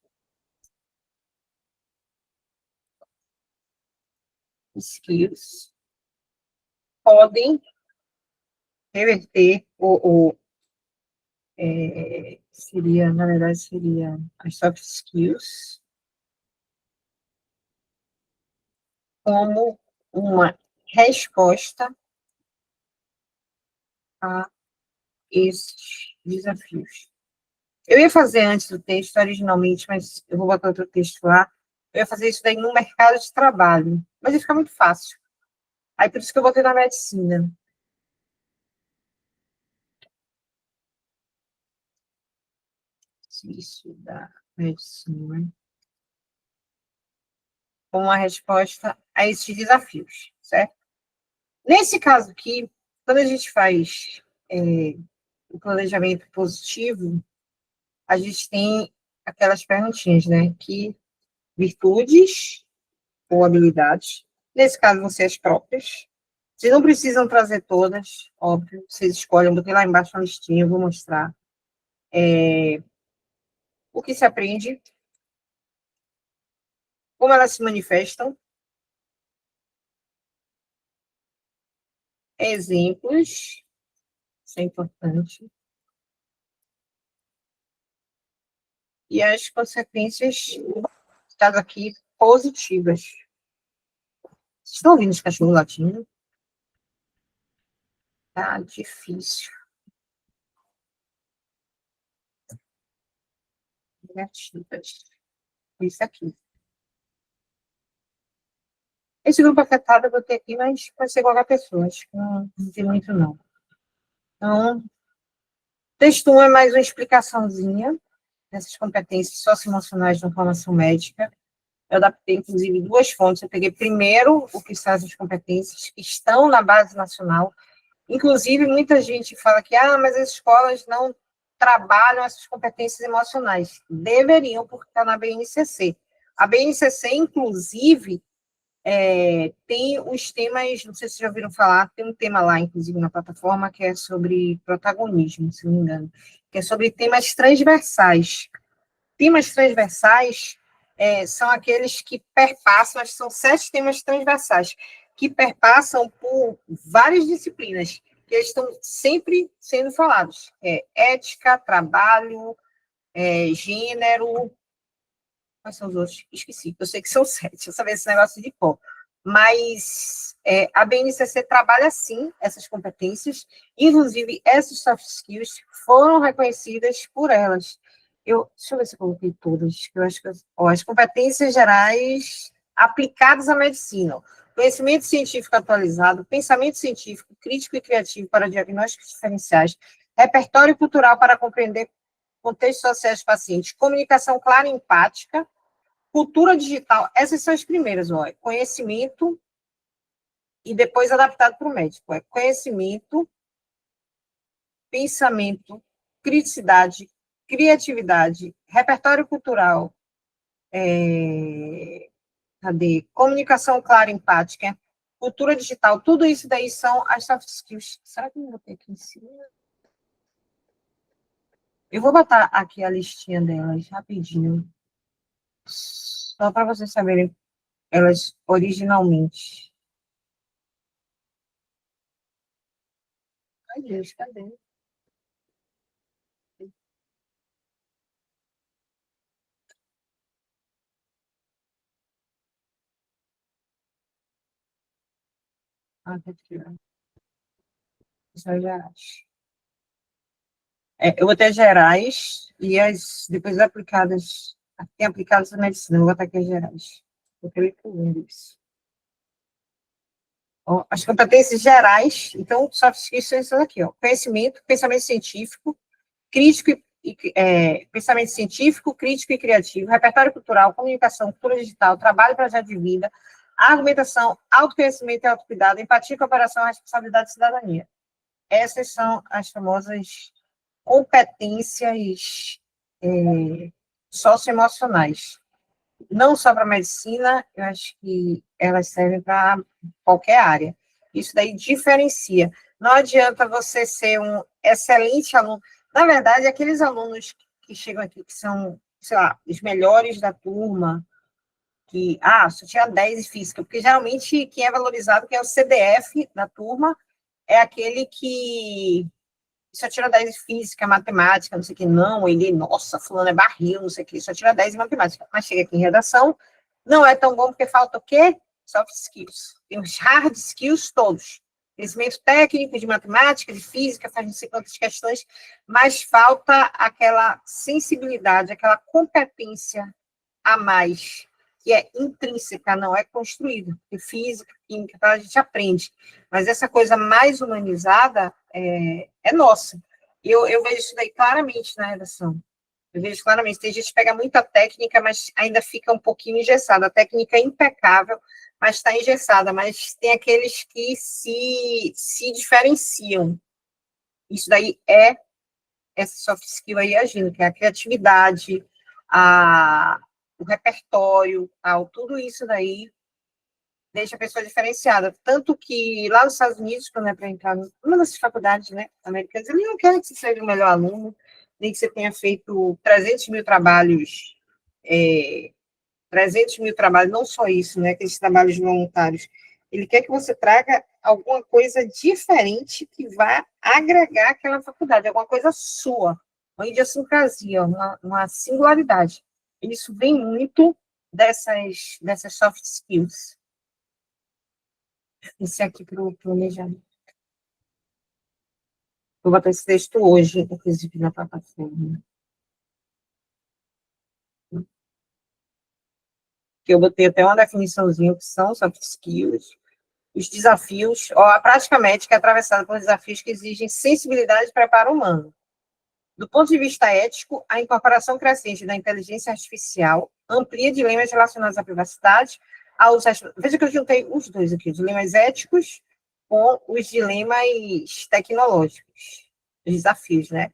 podem reverter na verdade, seria as soft skills como uma resposta a esses desafios. Eu ia fazer antes do texto, originalmente, mas eu vou botar outro texto lá. Eu ia fazer isso daí no mercado de trabalho, mas ia ficar muito fácil. Aí, por isso que eu botei na medicina. Isso da medicina. Como uma resposta a esses desafios, certo? Nesse caso aqui, quando a gente faz o planejamento positivo, a gente tem aquelas perguntinhas, né? Que virtudes ou habilidades, nesse caso vão ser as próprias. Vocês não precisam trazer todas, óbvio, vocês escolhem, eu botei lá embaixo uma listinha, eu vou mostrar. O que se aprende, como elas se manifestam, exemplos, isso é importante, e as consequências, no caso aqui, positivas. Vocês estão ouvindo os cachorros latindo? Tá difícil. Negativas. Isso aqui. Esse grupo afetado eu vou ter aqui, mas pode ser qualquer pessoa. Acho que não tem muito, não. Então, texto 1 é mais uma explicaçãozinha dessas competências socioemocionais de uma formação médica. Eu adaptei, inclusive, 2 fontes. Eu peguei primeiro o que são essas competências que estão na base nacional. Inclusive, muita gente fala que, mas as escolas não trabalham essas competências emocionais. Deveriam, porque está na BNCC. A BNCC, inclusive, tem os temas, não sei se vocês já ouviram falar, tem um tema lá, inclusive, na plataforma, que é sobre protagonismo, se não me engano, que é sobre temas transversais. Temas transversais são aqueles que perpassam, acho que são 7 temas transversais, que perpassam por várias disciplinas, que eles estão sempre sendo falados. Ética, trabalho, gênero. Quais são os outros? Esqueci. Eu sei que são 7. Deixa eu saber esse negócio de cor. Mas a BNCC trabalha, sim, essas competências. Inclusive, essas soft skills foram reconhecidas por elas. Deixa eu ver se eu coloquei todas. Eu acho que as competências gerais aplicadas à medicina. Conhecimento científico atualizado, pensamento científico, crítico e criativo para diagnósticos diferenciais, repertório cultural para compreender contextos sociais dos pacientes, comunicação clara e empática, cultura digital, essas são as primeiras, conhecimento e depois adaptado para o médico. Conhecimento, pensamento, criticidade, criatividade, repertório cultural, comunicação clara e empática, cultura digital, tudo isso daí são as soft skills. Será que eu vou ter aqui em cima? Eu vou botar aqui a listinha delas rapidinho, só para vocês saberem elas originalmente. Ai, Deus, cadê? Tá aqui, ó. Isso eu já acho. Eu vou ter gerais e depois aplicadas. Tem aplicadas na medicina, vou botar aqui as gerais. Vou ter isso. As competências gerais, então, soft skills são essas aqui, conhecimento, pensamento científico, pensamento científico, crítico e criativo, repertório cultural, comunicação, cultura digital, trabalho, projeto de vida, argumentação, autoconhecimento e autocuidado, empatia, cooperação, responsabilidade e cidadania. Essas são as famosas competências socioemocionais. Não só para medicina, eu acho que elas servem para qualquer área. Isso daí diferencia. Não adianta você ser um excelente aluno. Na verdade, aqueles alunos que chegam aqui, que são, sei lá, os melhores da turma, que, só tinha 10 em física, porque geralmente quem é valorizado, quem é o CDF da turma, é aquele que só tira 10 em física, matemática, não sei o que, não, nossa, fulano é barril, não sei o que, só tira 10 em matemática, mas chega aqui em redação, não é tão bom porque falta o quê? soft skills. Tem os hard skills todos. Conhecimento técnico, de matemática, de física, faz não sei quantas questões, mas falta aquela sensibilidade, aquela competência a mais, que é intrínseca, não é construída. Porque física, química, a gente aprende. Mas essa coisa mais humanizada é nossa. Eu vejo isso daí claramente na redação. Eu vejo claramente. Tem gente que pega muita técnica, mas ainda fica um pouquinho engessada. A técnica é impecável, mas está engessada. Mas tem aqueles que se diferenciam. Isso daí é essa soft skill aí agindo, que é a criatividade, o repertório, tudo isso daí deixa a pessoa diferenciada. Tanto que lá nos Estados Unidos, quando é para entrar numa dessas faculdades, né, americanas, eles não querem que você seja o melhor aluno, nem que você tenha feito 300 mil trabalhos, 300 mil trabalhos, não só isso, né, aqueles trabalhos voluntários. Ele quer que você traga alguma coisa diferente que vá agregar aquela faculdade, alguma coisa sua, uma idiosincrasia, uma singularidade. Isso vem muito dessas soft skills. Esse aqui para o planejamento. Vou botar esse texto hoje, inclusive, na plataforma. Que eu botei até uma definiçãozinha que são soft skills. Os desafios, a prática médica é atravessada por desafios que exigem sensibilidade e preparo humano. Do ponto de vista ético, a incorporação crescente da inteligência artificial amplia dilemas relacionados à privacidade, veja que eu juntei os dois aqui, os dilemas éticos com os dilemas tecnológicos, os desafios, né?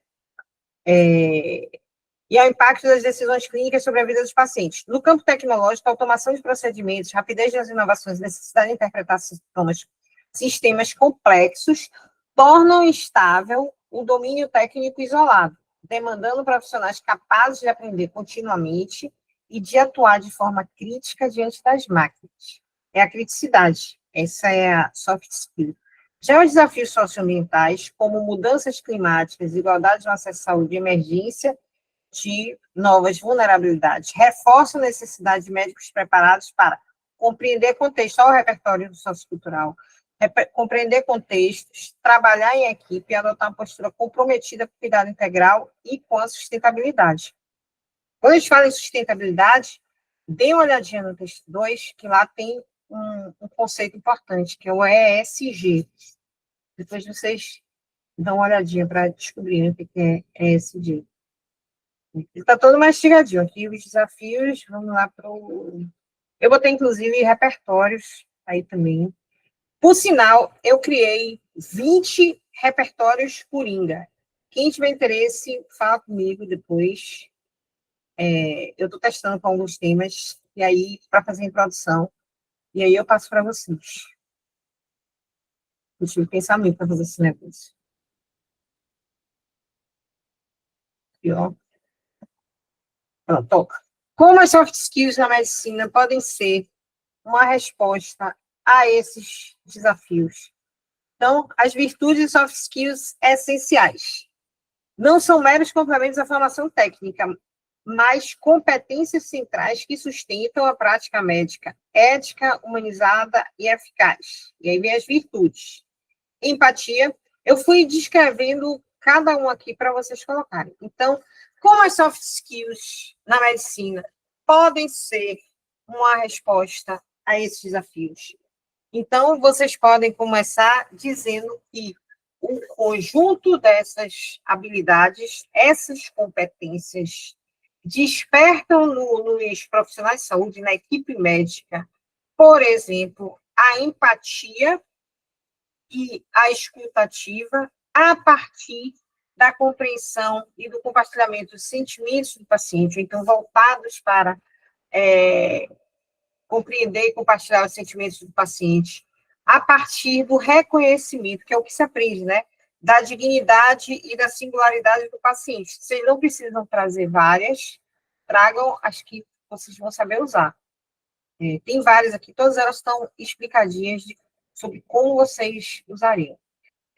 E ao impacto das decisões clínicas sobre a vida dos pacientes. No campo tecnológico, a automação de procedimentos, rapidez das inovações, necessidade de interpretar sistemas complexos, tornam instável o domínio técnico isolado, demandando profissionais capazes de aprender continuamente e de atuar de forma crítica diante das máquinas. É a criticidade, essa é a soft skill. Já os desafios socioambientais, como mudanças climáticas, igualdade no acesso à saúde e emergência de novas vulnerabilidades, reforçam a necessidade de médicos preparados para compreender contexto, ao repertório do sociocultural, compreender contextos, trabalhar em equipe e adotar uma postura comprometida com o cuidado integral e com a sustentabilidade. Quando a gente fala em sustentabilidade, dê uma olhadinha no texto 2, que lá tem um conceito importante, que é o ESG. Depois vocês dão uma olhadinha para descobrir o que é ESG. Ele está todo mastigadinho aqui, os desafios, vamos lá para o... Eu botei, inclusive, repertórios aí também. Por sinal, eu criei 20 repertórios coringa. Quem tiver interesse, fala comigo depois. Eu estou testando com alguns temas, e aí, para fazer a introdução, e aí eu passo para vocês. Eu tive que pensar muito para fazer esse negócio. E, ó. Pronto, toca. Como as soft skills na medicina podem ser uma resposta a esses desafios? Então, as virtudes e soft skills essenciais não são meros complementos à formação técnica, mas competências centrais que sustentam a prática médica ética, humanizada e eficaz. E aí vem as virtudes. Empatia. Eu fui descrevendo cada um aqui para vocês colocarem. Então, como as soft skills na medicina podem ser uma resposta a esses desafios? Então, vocês podem começar dizendo que o conjunto dessas habilidades, essas competências, despertam nos profissionais de saúde, na equipe médica, por exemplo, a empatia e a escutativa a partir da compreensão e do compartilhamento dos sentimentos do paciente, então voltados para compreender e compartilhar os sentimentos do paciente, a partir do reconhecimento, que é o que se aprende, né? Da dignidade e da singularidade do paciente. Vocês não precisam trazer várias, tragam as que vocês vão saber usar. Tem várias aqui, todas elas estão explicadinhas sobre como vocês usariam.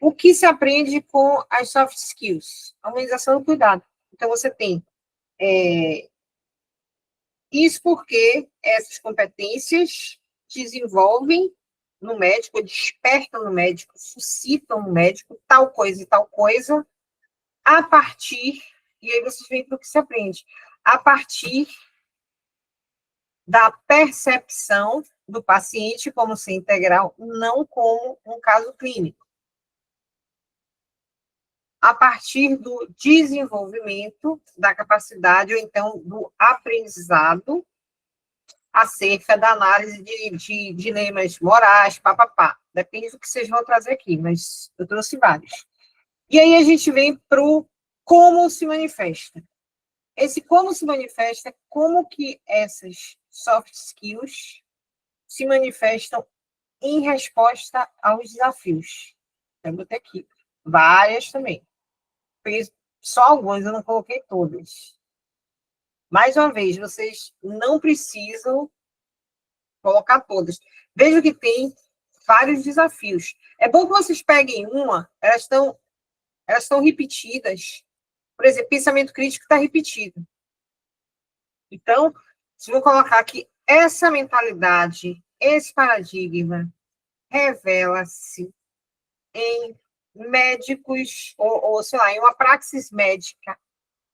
O que se aprende com as soft skills? A humanização do cuidado. Então, você tem isso porque essas competências desenvolvem no médico, despertam no médico, suscitam no médico tal coisa e tal coisa, a partir, e aí vocês veem para o que se aprende, a partir da percepção do paciente como ser integral, não como um caso clínico. A partir do desenvolvimento da capacidade, ou então do aprendizado, acerca da análise de dilemas morais, papapá. Depende do que vocês vão trazer aqui, mas eu trouxe vários. E aí a gente vem para o como se manifesta. Esse como se manifesta é como que essas soft skills se manifestam em resposta aos desafios. Eu botei aqui várias também. Fiz só algumas, eu não coloquei todas. Mais uma vez, vocês não precisam colocar todas. Veja que tem vários desafios. É bom que vocês peguem uma, elas estão repetidas. Por exemplo, pensamento crítico está repetido. Então, vocês vão colocar aqui essa mentalidade, esse paradigma, revela-se em médicos, ou sei lá, em uma praxis médica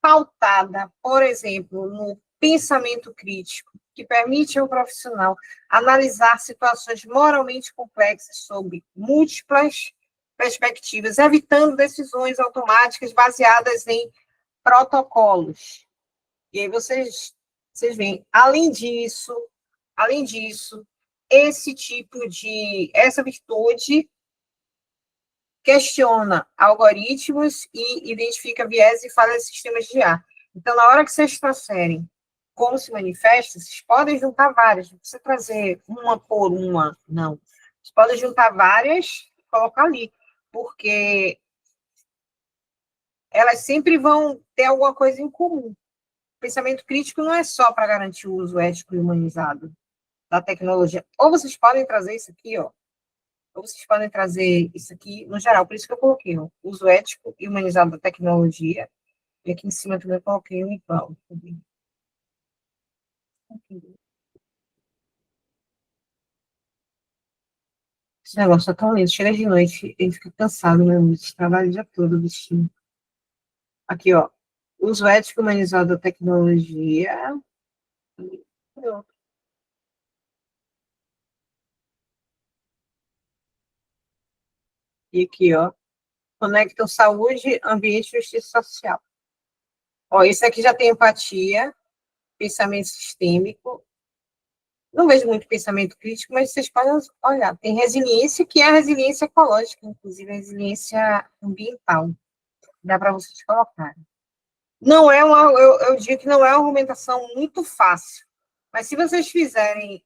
pautada, por exemplo, no pensamento crítico, que permite ao profissional analisar situações moralmente complexas sob múltiplas perspectivas, evitando decisões automáticas baseadas em protocolos. E aí vocês veem, além disso, essa virtude questiona algoritmos e identifica viés e falhas de sistemas de IA. Então, na hora que vocês trouxerem como se manifesta, vocês podem juntar várias, não precisa trazer uma por uma, não. Vocês podem juntar várias e colocar ali, porque elas sempre vão ter alguma coisa em comum. O pensamento crítico não é só para garantir o uso ético e humanizado da tecnologia. Ou vocês podem trazer isso aqui, ó, ou vocês podem trazer isso aqui, no geral, por isso que eu coloquei, ó, uso ético e humanizado da tecnologia, e aqui em cima também eu coloquei o igual. Esse negócio tá tão lindo, chega de noite, ele fica cansado, né, esse trabalho o dia todo, bichinho. Aqui, ó, uso ético e humanizado da tecnologia. E aqui, ó, conectam saúde, ambiente e justiça social. Ó, esse aqui já tem empatia, pensamento sistêmico. Não vejo muito pensamento crítico, mas vocês podem olhar. Tem resiliência, que é a resiliência ecológica, inclusive a resiliência ambiental. Dá para vocês colocarem. Não é eu digo que não é uma argumentação muito fácil, mas se vocês fizerem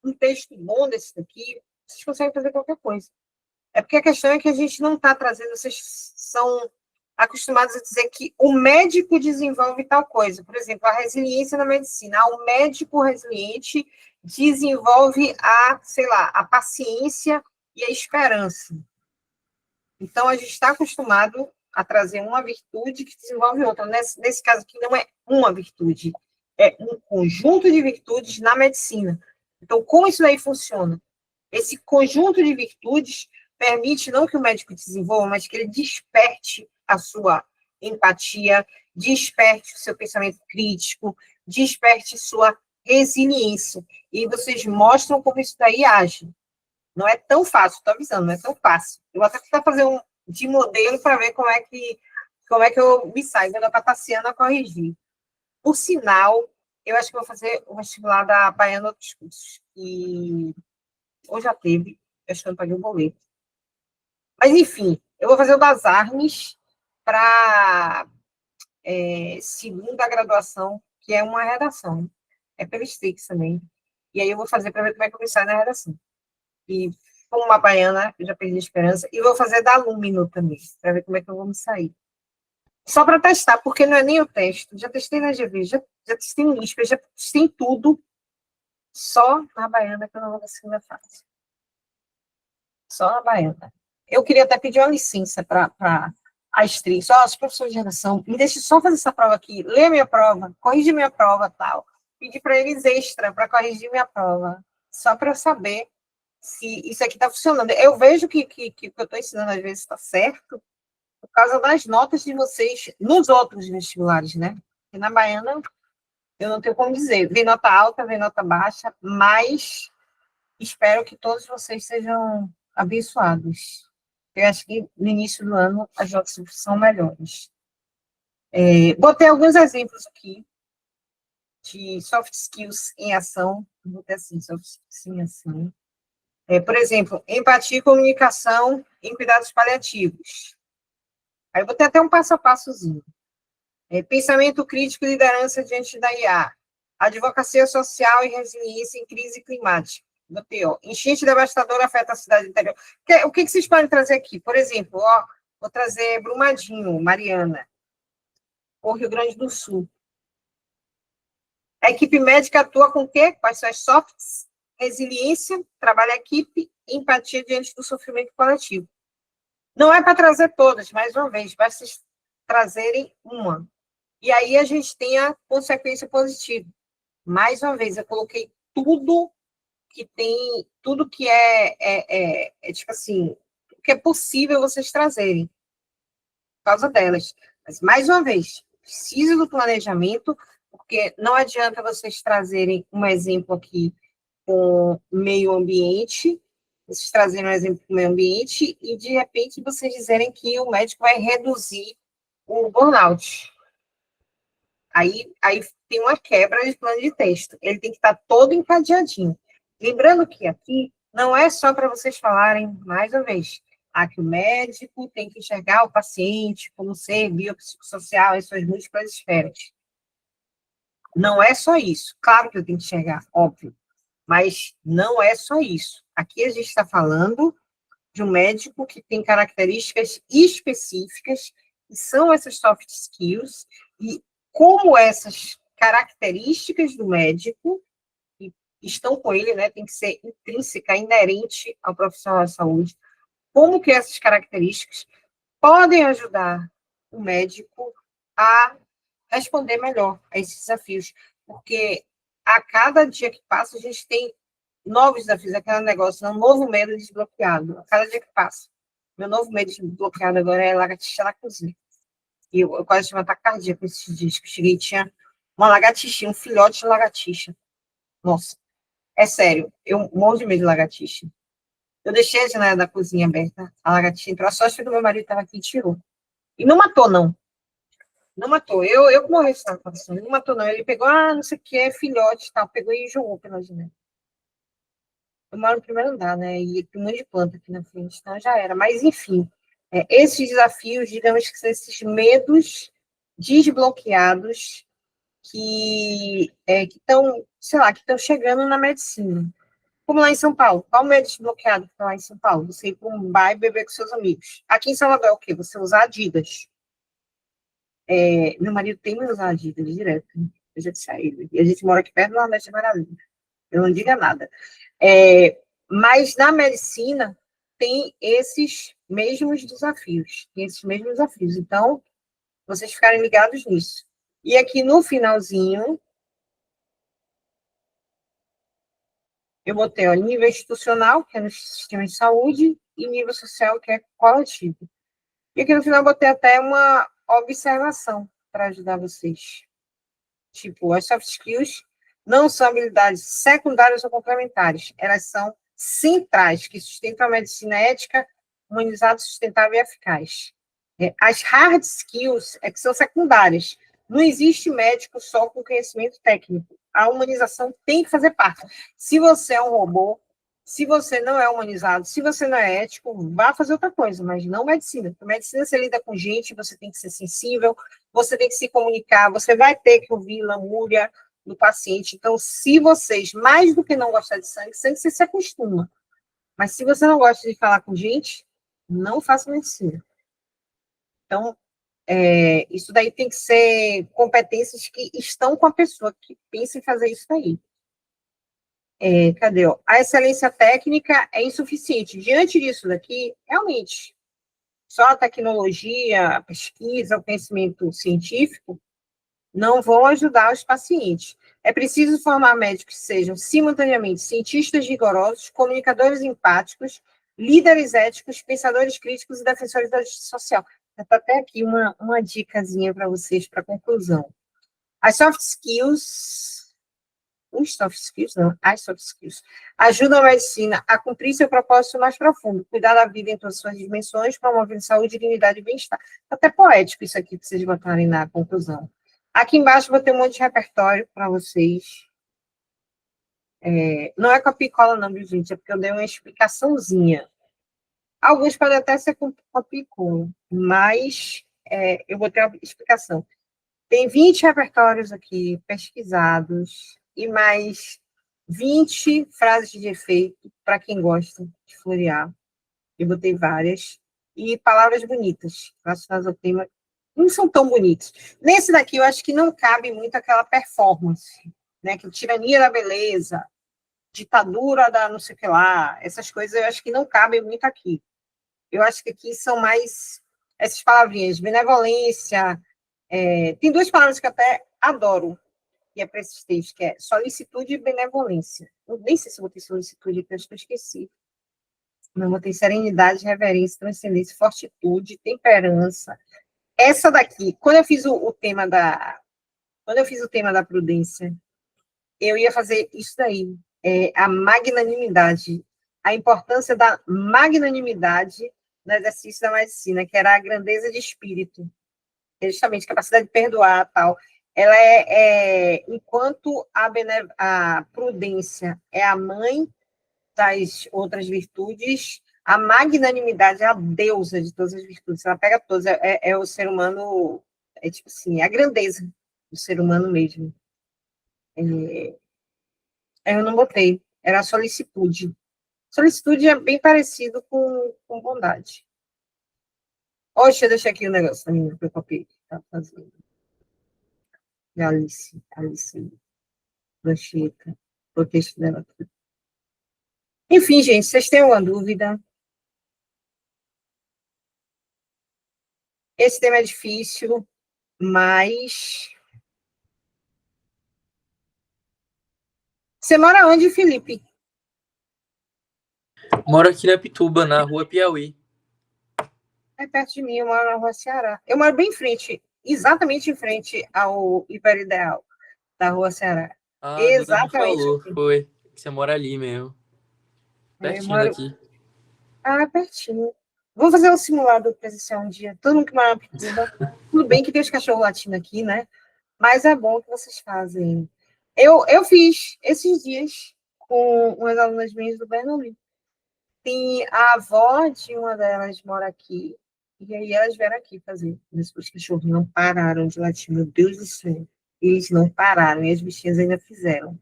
um texto bom desse daqui, vocês conseguem fazer qualquer coisa. É porque a questão é que a gente não está trazendo, vocês são acostumados a dizer que o médico desenvolve tal coisa. Por exemplo, a resiliência na medicina. O médico resiliente desenvolve a paciência e a esperança. Então, a gente está acostumado a trazer uma virtude que desenvolve outra. Nesse caso aqui, não é uma virtude, é um conjunto de virtudes na medicina. Então, como isso daí funciona? Esse conjunto de virtudes permite não que o médico desenvolva, mas que ele desperte a sua empatia, desperte o seu pensamento crítico, desperte sua resiliência. E vocês mostram como isso daí age. Não é tão fácil, estou avisando, não é tão fácil. Eu vou até tentar fazer um de modelo para ver como é que eu me saio, vendo a Tassiana corrigir. Por sinal, eu acho que vou fazer o vestibular da Baiana Outros Cursos. E ou já teve, acho que eu não paguei o boleto. Mas, enfim, eu vou fazer o das ARMES para segunda graduação, que é uma redação. É pelo Strix também. E aí eu vou fazer para ver como é que eu me saio na redação. E, como uma baiana, eu já perdi a esperança. E vou fazer da Lumino também, para ver como é que eu vou me sair. Só para testar, porque não é nem o teste. Já testei na GV, já testei em LISP, já testei em tudo. Só na baiana que eu não vou na segunda fase. Só na baiana. Eu queria até pedir uma licença para a Strix. Ó, os professores de redação, me deixe só fazer essa prova aqui, ler minha prova, corrigir minha prova e tal. Pedir para eles extra para corrigir minha prova. só para eu saber se isso aqui está funcionando. Eu vejo que o que eu estou ensinando às vezes está certo, por causa das notas de vocês nos outros vestibulares, né? E na Baiana, eu não tenho como dizer. Vem nota alta, vem nota baixa, mas espero que todos vocês sejam abençoados. Eu acho que no início do ano as notas são melhores. Botei alguns exemplos aqui de soft skills em ação. Vou ter assim, soft skills em ação. Por exemplo, empatia e comunicação em cuidados paliativos. Aí eu vou ter até um passo a passozinho. Pensamento crítico e liderança diante da IA. Advocacia social e resiliência em crise climática. Botei, ó. Enchente devastadora afeta a cidade interior. O que vocês podem trazer aqui? Por exemplo, ó, vou trazer Brumadinho, Mariana, ou Rio Grande do Sul. A equipe médica atua com o quê? Quais são as softs? Resiliência, trabalho em equipe, empatia diante do sofrimento coletivo. Não é para trazer todas, mais uma vez, basta vocês trazerem uma. E aí a gente tem a consequência positiva. Mais uma vez, eu coloquei tudo que tem, tudo que tipo assim, que é possível vocês trazerem, por causa delas. Mas, mais uma vez, precisa do planejamento, porque não adianta vocês trazerem um exemplo aqui com meio ambiente, vocês trazerem um exemplo com meio ambiente, e, de repente, vocês dizerem que o médico vai reduzir o burnout. Aí tem uma quebra de plano de texto. Ele tem que estar todo encadeadinho. Lembrando que aqui não é só para vocês falarem, mais uma vez, que o médico tem que enxergar o paciente como ser biopsicossocial em suas múltiplas esferas. Não é só isso. Claro que eu tenho que enxergar, óbvio. Mas não é só isso. Aqui a gente está falando de um médico que tem características específicas, que são essas soft skills, e como essas características do médico que estão com ele, né, tem que ser intrínseca, inerente ao profissional de saúde, como que essas características podem ajudar o médico a responder melhor a esses desafios, porque a cada dia que passa, a gente tem novos desafios, aquele negócio, um novo medo desbloqueado, a cada dia que passa. Meu novo medo desbloqueado agora é lagartixa na cozinha. E eu quase tive um ataque cardíaco esses dias, que eu cheguei e tinha uma lagartixa, um filhote de lagartixa. Nossa, é sério, eu morro de medo de lagartixa. Eu deixei a janela da cozinha aberta, a lagartixa entrou, a sorte do meu marido estava aqui e tirou. E não matou, não. Não matou. Eu que morri essa situação. Não matou, não. Ele pegou, não sei o que, é filhote e tal. Pegou e jogou pela janela. Eu moro no primeiro andar, né? E tem um monte de planta aqui na frente, então já era. Mas, enfim, esses desafios, digamos que são esses medos desbloqueados que estão, sei lá, que estão chegando na medicina. Como lá em São Paulo. Qual o medo desbloqueado que está lá em São Paulo? Você ir para um bar e beber com seus amigos. Aqui em Salvador é o quê? Você usar Adidas. Meu marido tem que usar Adidas direto. Eu já disse a ele. E a gente mora aqui perto do Nordeste de Maravilha. Eu não diga nada. Mas na medicina tem esses mesmos desafios. Então, vocês ficarem ligados nisso. E aqui no finalzinho, eu botei nível institucional, que é no sistema de saúde, e nível social, que é coletivo. E aqui no final eu botei até uma observação para ajudar vocês. Tipo, as soft skills não são habilidades secundárias ou complementares, elas são centrais, que sustentam a medicina ética, humanizada, sustentável e eficaz. As hard skills que são secundárias. Não existe médico só com conhecimento técnico. A humanização tem que fazer parte. Se você é um robô, se você não é humanizado, se você não é ético, vá fazer outra coisa, mas não medicina. Porque medicina você lida com gente, você tem que ser sensível, você tem que se comunicar, você vai ter que ouvir lamúria do paciente. Então, se vocês, mais do que não gostar de sangue você se acostuma. Mas se você não gosta de falar com gente, não faça medicina. Então, isso daí tem que ser competências que estão com a pessoa que pensa em fazer isso daí. Cadê? A excelência técnica é insuficiente. Diante disso daqui, realmente, só a tecnologia, a pesquisa, o conhecimento científico não vão ajudar os pacientes. É preciso formar médicos que sejam, simultaneamente, cientistas rigorosos, comunicadores empáticos, líderes éticos, pensadores críticos e defensores da justiça social. Está até aqui uma dicasinha para vocês, para conclusão. As soft skills, ajudam a medicina a cumprir seu propósito mais profundo, cuidar da vida em todas as suas dimensões, promovendo saúde, dignidade e bem-estar. Até poético isso aqui, para vocês botarem na conclusão. Aqui embaixo vou ter um monte de repertório para vocês. Não é copia e cola não, viu, gente? É porque eu dei uma explicaçãozinha. Alguns podem até ser copia e cola, mas eu vou ter uma explicação. Tem 20 repertórios aqui pesquisados e mais 20 frases de efeito para quem gosta de florear. Eu botei várias. E palavras bonitas relacionadas ao tema. Não são tão bonitos. Nesse daqui, eu acho que não cabe muito aquela performance, né? Que tirania da beleza, ditadura da não sei o que lá, essas coisas eu acho que não cabem muito aqui. Eu acho que aqui são mais essas palavrinhas, benevolência. Tem duas palavras que eu até adoro, e é para esses textos, que é solicitude e benevolência. Eu nem sei se eu botei solicitude, porque eu acho que eu esqueci. Não, eu botei serenidade, reverência, transcendência, fortitude, temperança. Essa daqui, quando eu fiz o tema da prudência, eu ia fazer isso daí, a magnanimidade, a importância da magnanimidade no exercício da medicina, que era a grandeza de espírito, justamente capacidade de perdoar, tal. Ela enquanto a prudência é a mãe das outras virtudes, a magnanimidade é a deusa de todas as virtudes, ela pega todas, é o ser humano, tipo assim, a grandeza do ser humano mesmo. Eu não botei, era a solicitude. Solicitude é bem parecido com bondade. Deixa eu deixar aqui o negócio da menina que eu copiei, tá fazendo. De Alice, Lancheta, o texto dela aqui. Enfim, gente, vocês têm alguma dúvida? Esse tema é difícil, mas... Você mora onde, Felipe? Moro aqui na Pituba, na rua Piauí. É perto de mim, eu moro na rua Ceará. Eu moro bem em frente, exatamente em frente ao Hiperideal da rua Ceará. Ah, a Duda me Exatamente. falou, Aqui. foi. Que você mora ali mesmo. Pertinho daqui. Pertinho. Vamos fazer um simulado presencial um dia. Todo mundo que mora na Pituba. Tudo bem que tem os cachorros latindo aqui, né? Mas é bom que vocês fazem. Eu fiz esses dias com umas alunas minhas do Bernoulli. Tem a avó de uma delas mora aqui. E aí elas vieram aqui fazer. Os cachorros não pararam de latir. Meu Deus do céu. Eles não pararam. E as bichinhas ainda fizeram.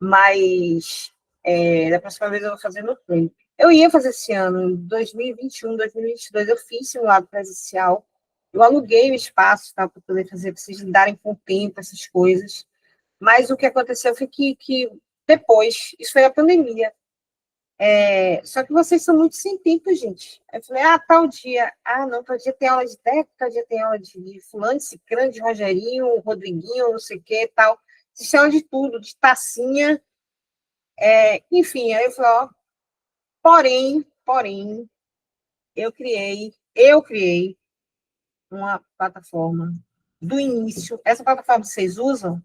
Mas da próxima vez eu vou fazer no tempo. Eu ia fazer esse ano, em 2021, 2022, eu fiz simulado presencial. Eu aluguei o espaço, tá, para poder fazer, para vocês lidarem com o tempo, essas coisas. Mas o que aconteceu foi que depois, isso foi a pandemia. Só que vocês são muito sem tempo, gente. Eu falei, tal dia. Não, tal dia tem aula de técnica, tal dia tem aula de fulano, de ciclano, de Rogerinho, Rodriguinho, não sei o que, tal. Vocês chamam de tudo, de tacinha. Enfim, aí eu falei, porém, eu criei uma plataforma do início. Essa plataforma que vocês usam,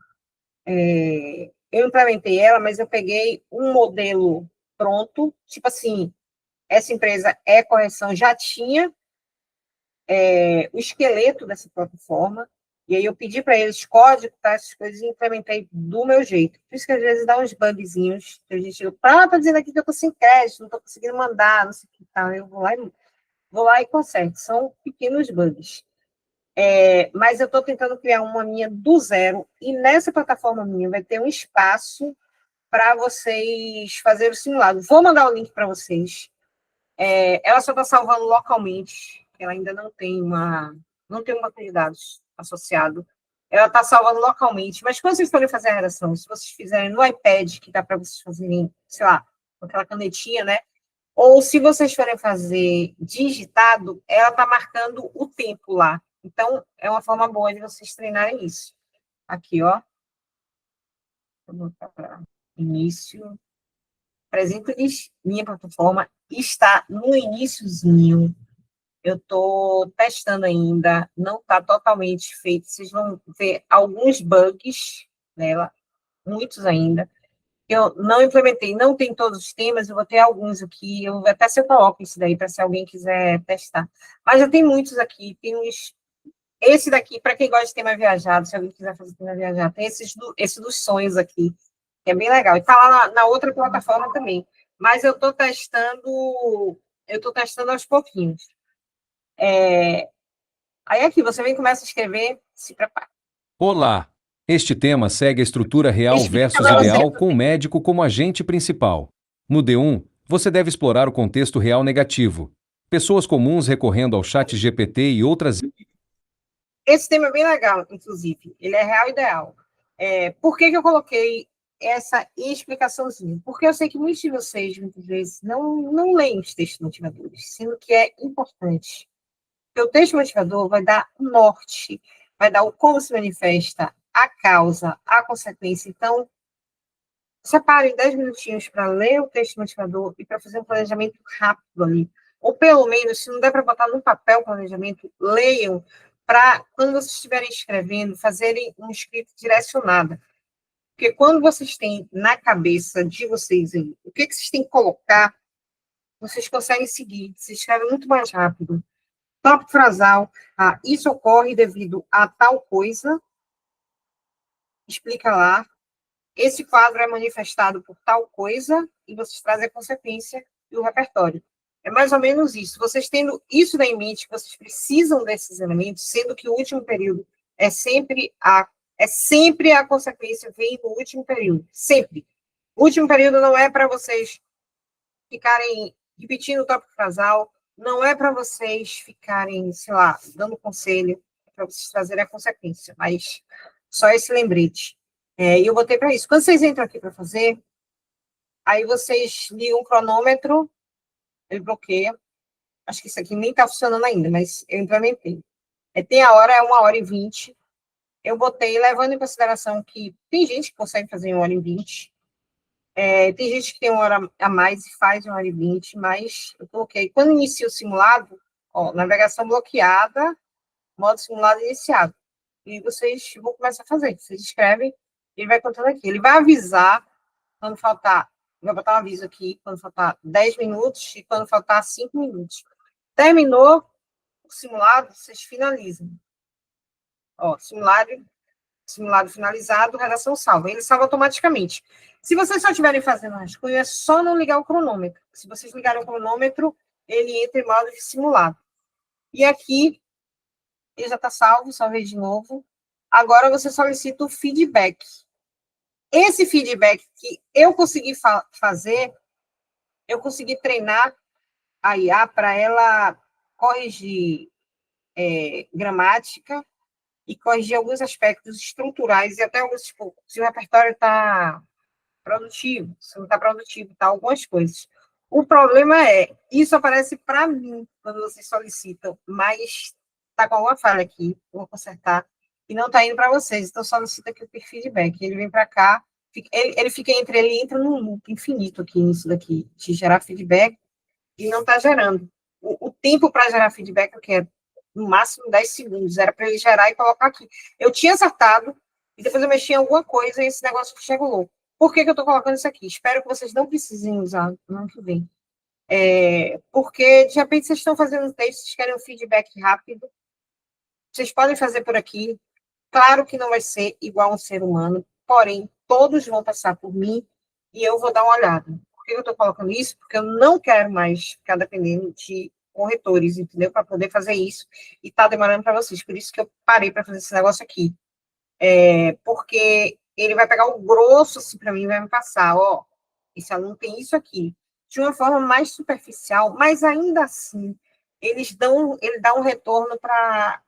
eu implementei ela, mas eu peguei um modelo pronto, tipo assim, essa empresa Correção já tinha o esqueleto dessa plataforma, e aí eu pedi para eles código, tá, essas coisas, e implementei do meu jeito. Por isso que às vezes dá uns bugzinhos, que a gente tá dizendo aqui que eu tô sem crédito, não tô conseguindo mandar, não sei o que tal, eu vou lá e conserto. São pequenos bugs. Mas eu estou tentando criar uma minha do zero, e nessa plataforma minha vai ter um espaço para vocês fazerem o simulado. Vou mandar o link para vocês. Ela só está salvando localmente, ela ainda não tem um banco de dados associado. Ela está salvando localmente, mas quando vocês forem fazer a redação, se vocês fizerem no iPad, que dá para vocês fazerem, sei lá, com aquela canetinha, né? Ou se vocês forem fazer digitado, ela está marcando o tempo lá. Então, é uma forma boa de vocês treinarem isso. Aqui, ó. vou botar início. Apresento-lhes minha plataforma. Está no iniciozinho. Eu estou testando ainda. Não está totalmente feito. Vocês vão ver alguns bugs nela. Muitos ainda. Eu não implementei. Não tem todos os temas. Eu vou ter alguns aqui. Eu vou até se eu coloco isso daí para se alguém quiser testar. Mas já tem muitos aqui. Tem uns... Esse daqui, para quem gosta de tema viajado, se alguém quiser fazer tema viajado, tem esse dos sonhos aqui, que é bem legal. E está lá na outra plataforma também. Mas eu estou testando aos pouquinhos. Aí aqui, você vem e começa a escrever, se prepara. Olá! Este tema segue a estrutura real versus ideal com o médico como agente principal. No D1, você deve explorar o contexto real negativo. Pessoas comuns recorrendo ao chat GPT e outras... Esse tema é bem legal, inclusive. Ele é real e ideal. Por que eu coloquei essa explicaçãozinha? Porque eu sei que muitos de vocês, muitas vezes, não leem os textos motivadores, sendo que é importante. Porque o texto motivador vai dar o norte, vai dar o como se manifesta, a causa, a consequência. Então, separem 10 minutinhos para ler o texto motivador e para fazer um planejamento rápido ali. Ou, pelo menos, se não der para botar no papel o planejamento, leiam para, quando vocês estiverem escrevendo, fazerem um escrito direcionado. Porque quando vocês têm na cabeça de vocês aí, o que vocês têm que colocar, vocês conseguem seguir, vocês escrevem muito mais rápido. Tópico frasal, isso ocorre devido a tal coisa, explica lá, esse quadro é manifestado por tal coisa, e vocês trazem a consequência e o repertório. É mais ou menos isso. Vocês tendo isso em mente, que vocês precisam desses elementos, sendo que o último período é sempre a consequência, vem no último período. Sempre. O último período não é para vocês ficarem repetindo o tópico frasal, não é para vocês ficarem, sei lá, dando conselho, é para vocês trazerem a consequência. Mas só esse lembrete. E eu botei para isso. Quando vocês entram aqui para fazer, aí vocês ligam o cronômetro, ele bloqueia. Acho que isso aqui nem está funcionando ainda, mas eu implementei. Tem a hora, é 1h20. Eu botei, levando em consideração que tem gente que consegue fazer em 1h20. Tem gente que tem 1 hora a mais e faz em 1h20, mas eu coloquei. Quando inicia o simulado, navegação bloqueada, modo simulado iniciado. E vocês vão começar a fazer. Vocês escrevem, ele vai contando aqui. Ele vai avisar quando faltar, vai botar um aviso aqui, quando faltar 10 minutos e quando faltar 5 minutos. Terminou o simulado, vocês finalizam. Simulado finalizado, redação salva. Ele salva automaticamente. Se vocês só estiverem fazendo rascunho, é só não ligar o cronômetro. Se vocês ligarem o cronômetro, ele entra em modo de simulado. E aqui, ele já está salvo, salvei de novo. Agora você solicita o feedback. Esse feedback que eu consegui fazer, eu consegui treinar a IA para ela corrigir gramática e corrigir alguns aspectos estruturais e até alguns, tipo, se o repertório está produtivo, se não está produtivo, tá, algumas coisas. O problema isso aparece para mim quando vocês solicitam, mas está com alguma falha aqui, vou consertar, e não está indo para vocês, então solicita aqui o feedback, ele vem para cá, ele entra num loop infinito aqui nisso daqui, de gerar feedback, e não está gerando. O tempo para gerar feedback é o que é no máximo 10 segundos, era para ele gerar e colocar aqui. Eu tinha acertado, e depois eu mexi em alguma coisa, e esse negócio chegou. Por que eu estou colocando isso aqui? Espero que vocês não precisem usar no ano que vem. Porque, de repente, vocês estão fazendo um texto, vocês querem um feedback rápido, vocês podem fazer por aqui. Claro que não vai ser igual a um ser humano, porém, todos vão passar por mim, e eu vou dar uma olhada. Por que eu estou colocando isso? Porque eu não quero mais ficar dependendo de corretores, entendeu? Para poder fazer isso, e está demorando para vocês. Por isso que eu parei para fazer esse negócio aqui. Porque ele vai pegar o grosso assim para mim e vai me passar, esse aluno tem isso aqui, de uma forma mais superficial, mas ainda assim, ele dá um retorno para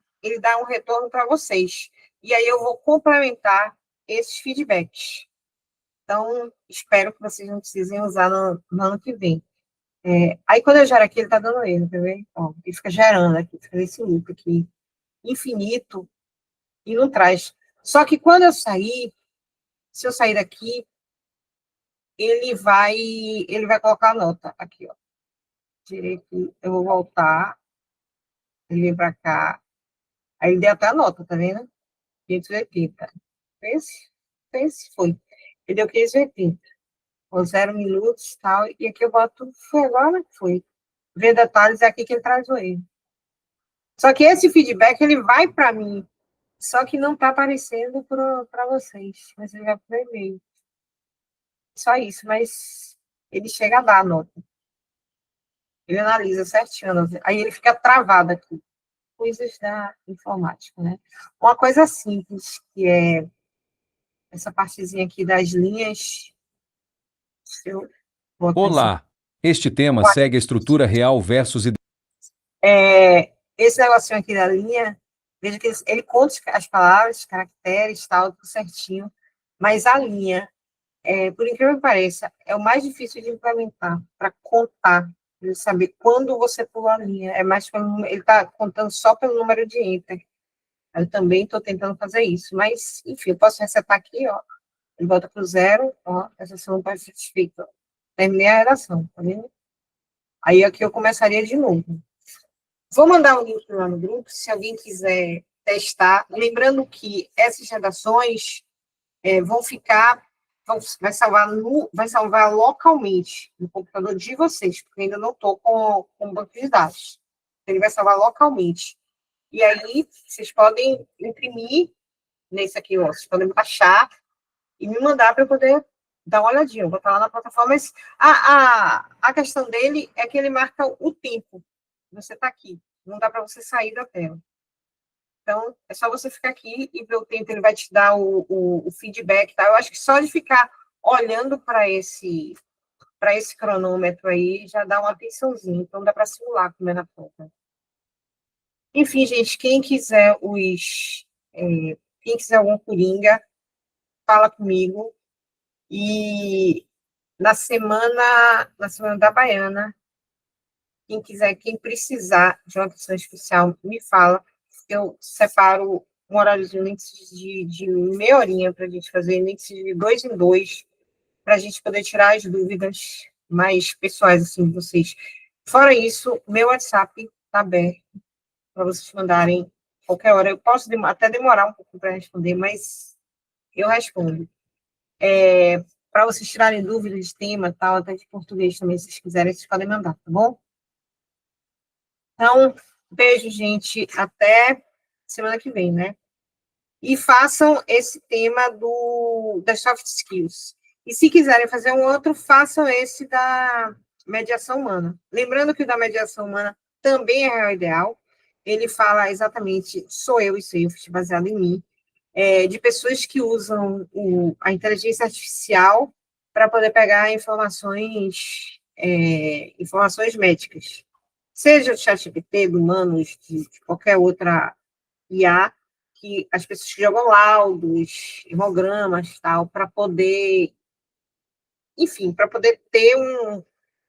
vocês. E aí eu vou complementar esses feedbacks. Então, espero que vocês não precisem usar no ano que vem. Aí, quando eu gero aqui, ele está dando erro, tá vendo? Ele fica gerando aqui, fica nesse loop aqui, infinito, e não traz. Só que quando eu sair, Se eu sair daqui, ele vai colocar a nota aqui, ó. Tirei aqui, eu vou voltar, ele vem para cá, aí ele deu até a nota, tá vendo? 580. Foi. Ele deu 580. Ou 0 minutos e tal, e aqui eu boto, foi agora que foi. Ver detalhes é aqui que ele traz o erro. Só que esse feedback, ele vai para mim, só que não está aparecendo para vocês, mas ele vai para o e-mail. Só isso, mas ele chega a dar a nota. Ele analisa certinho, aí ele fica travado aqui. Coisas da informática, né? Uma coisa simples, que é essa partezinha aqui das linhas. Eu Olá! Este tema segue a estrutura real versus esse negocinho aqui da linha, veja que ele conta as palavras, caracteres, tal, tudo certinho, mas a linha, por incrível que pareça, é o mais difícil de implementar, para contar, para saber quando você pula a linha. Ele está contando só pelo número de enter. Eu também estou tentando fazer isso, mas, enfim, eu posso resetar aqui, ó, ele volta para o 0, ó, essa ação não pode ser feita. Terminei a redação, tá vendo? Aí aqui eu começaria de novo. Vou mandar um link lá no grupo, se alguém quiser testar. Lembrando que essas redações vai salvar localmente no computador de vocês, porque eu ainda não estou com o banco de dados. Ele vai salvar localmente. E aí, vocês podem imprimir nesse aqui, ó, vocês podem baixar e me mandar para eu poder dar uma olhadinha. Eu vou estar lá na plataforma, mas a questão dele é que ele marca o tempo. Você está aqui, não dá para você sair da tela. Então, é só você ficar aqui e ver o tempo, ele vai te dar o feedback, tá? Eu acho que só de ficar olhando para esse cronômetro aí, já dá uma atençãozinha. Então, dá para simular como é na foto. Enfim, gente, quem quiser algum coringa, fala comigo. E na semana da Baiana, quem precisar de uma atenção especial, me fala. Eu separo um horáriozinho, nem de meia horinha para a gente fazer, nem de 2 em 2, para a gente poder tirar as dúvidas mais pessoais, assim, de vocês. Fora isso, meu WhatsApp está aberto para vocês mandarem qualquer hora. Eu posso até demorar um pouco para responder, mas eu respondo. Para vocês tirarem dúvidas de tema, tal, até de português também, se vocês quiserem, vocês podem mandar, tá bom? Então, beijo, gente. Até semana que vem, né? E façam esse tema das soft skills. E se quiserem fazer um outro, façam esse da mediação humana. Lembrando que o da mediação humana também é real ideal. Ele fala exatamente, sou eu e Swift, baseado em mim, de pessoas que usam a inteligência artificial para poder pegar informações médicas. Seja do ChatGPT, do Humanos, de qualquer outra IA, que as pessoas que jogam laudos, hemogramas, tal, para poder, enfim, para poder ter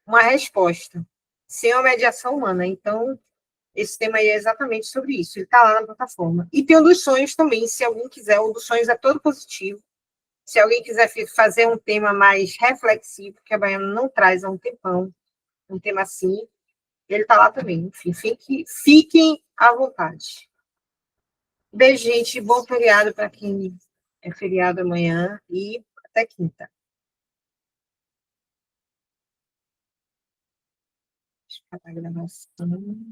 uma resposta, sem uma mediação humana. Então, esse tema aí é exatamente sobre isso. Ele está lá na plataforma. E tem o dos sonhos também, se alguém quiser. O dos sonhos é todo positivo. Se alguém quiser fazer um tema mais reflexivo, que a Baiana não traz há um tempão, um tema assim, ele está lá também. Enfim, fiquem à vontade. Beijo, gente. Bom feriado para quem é feriado amanhã e até quinta. Deixa eu parar a gravação.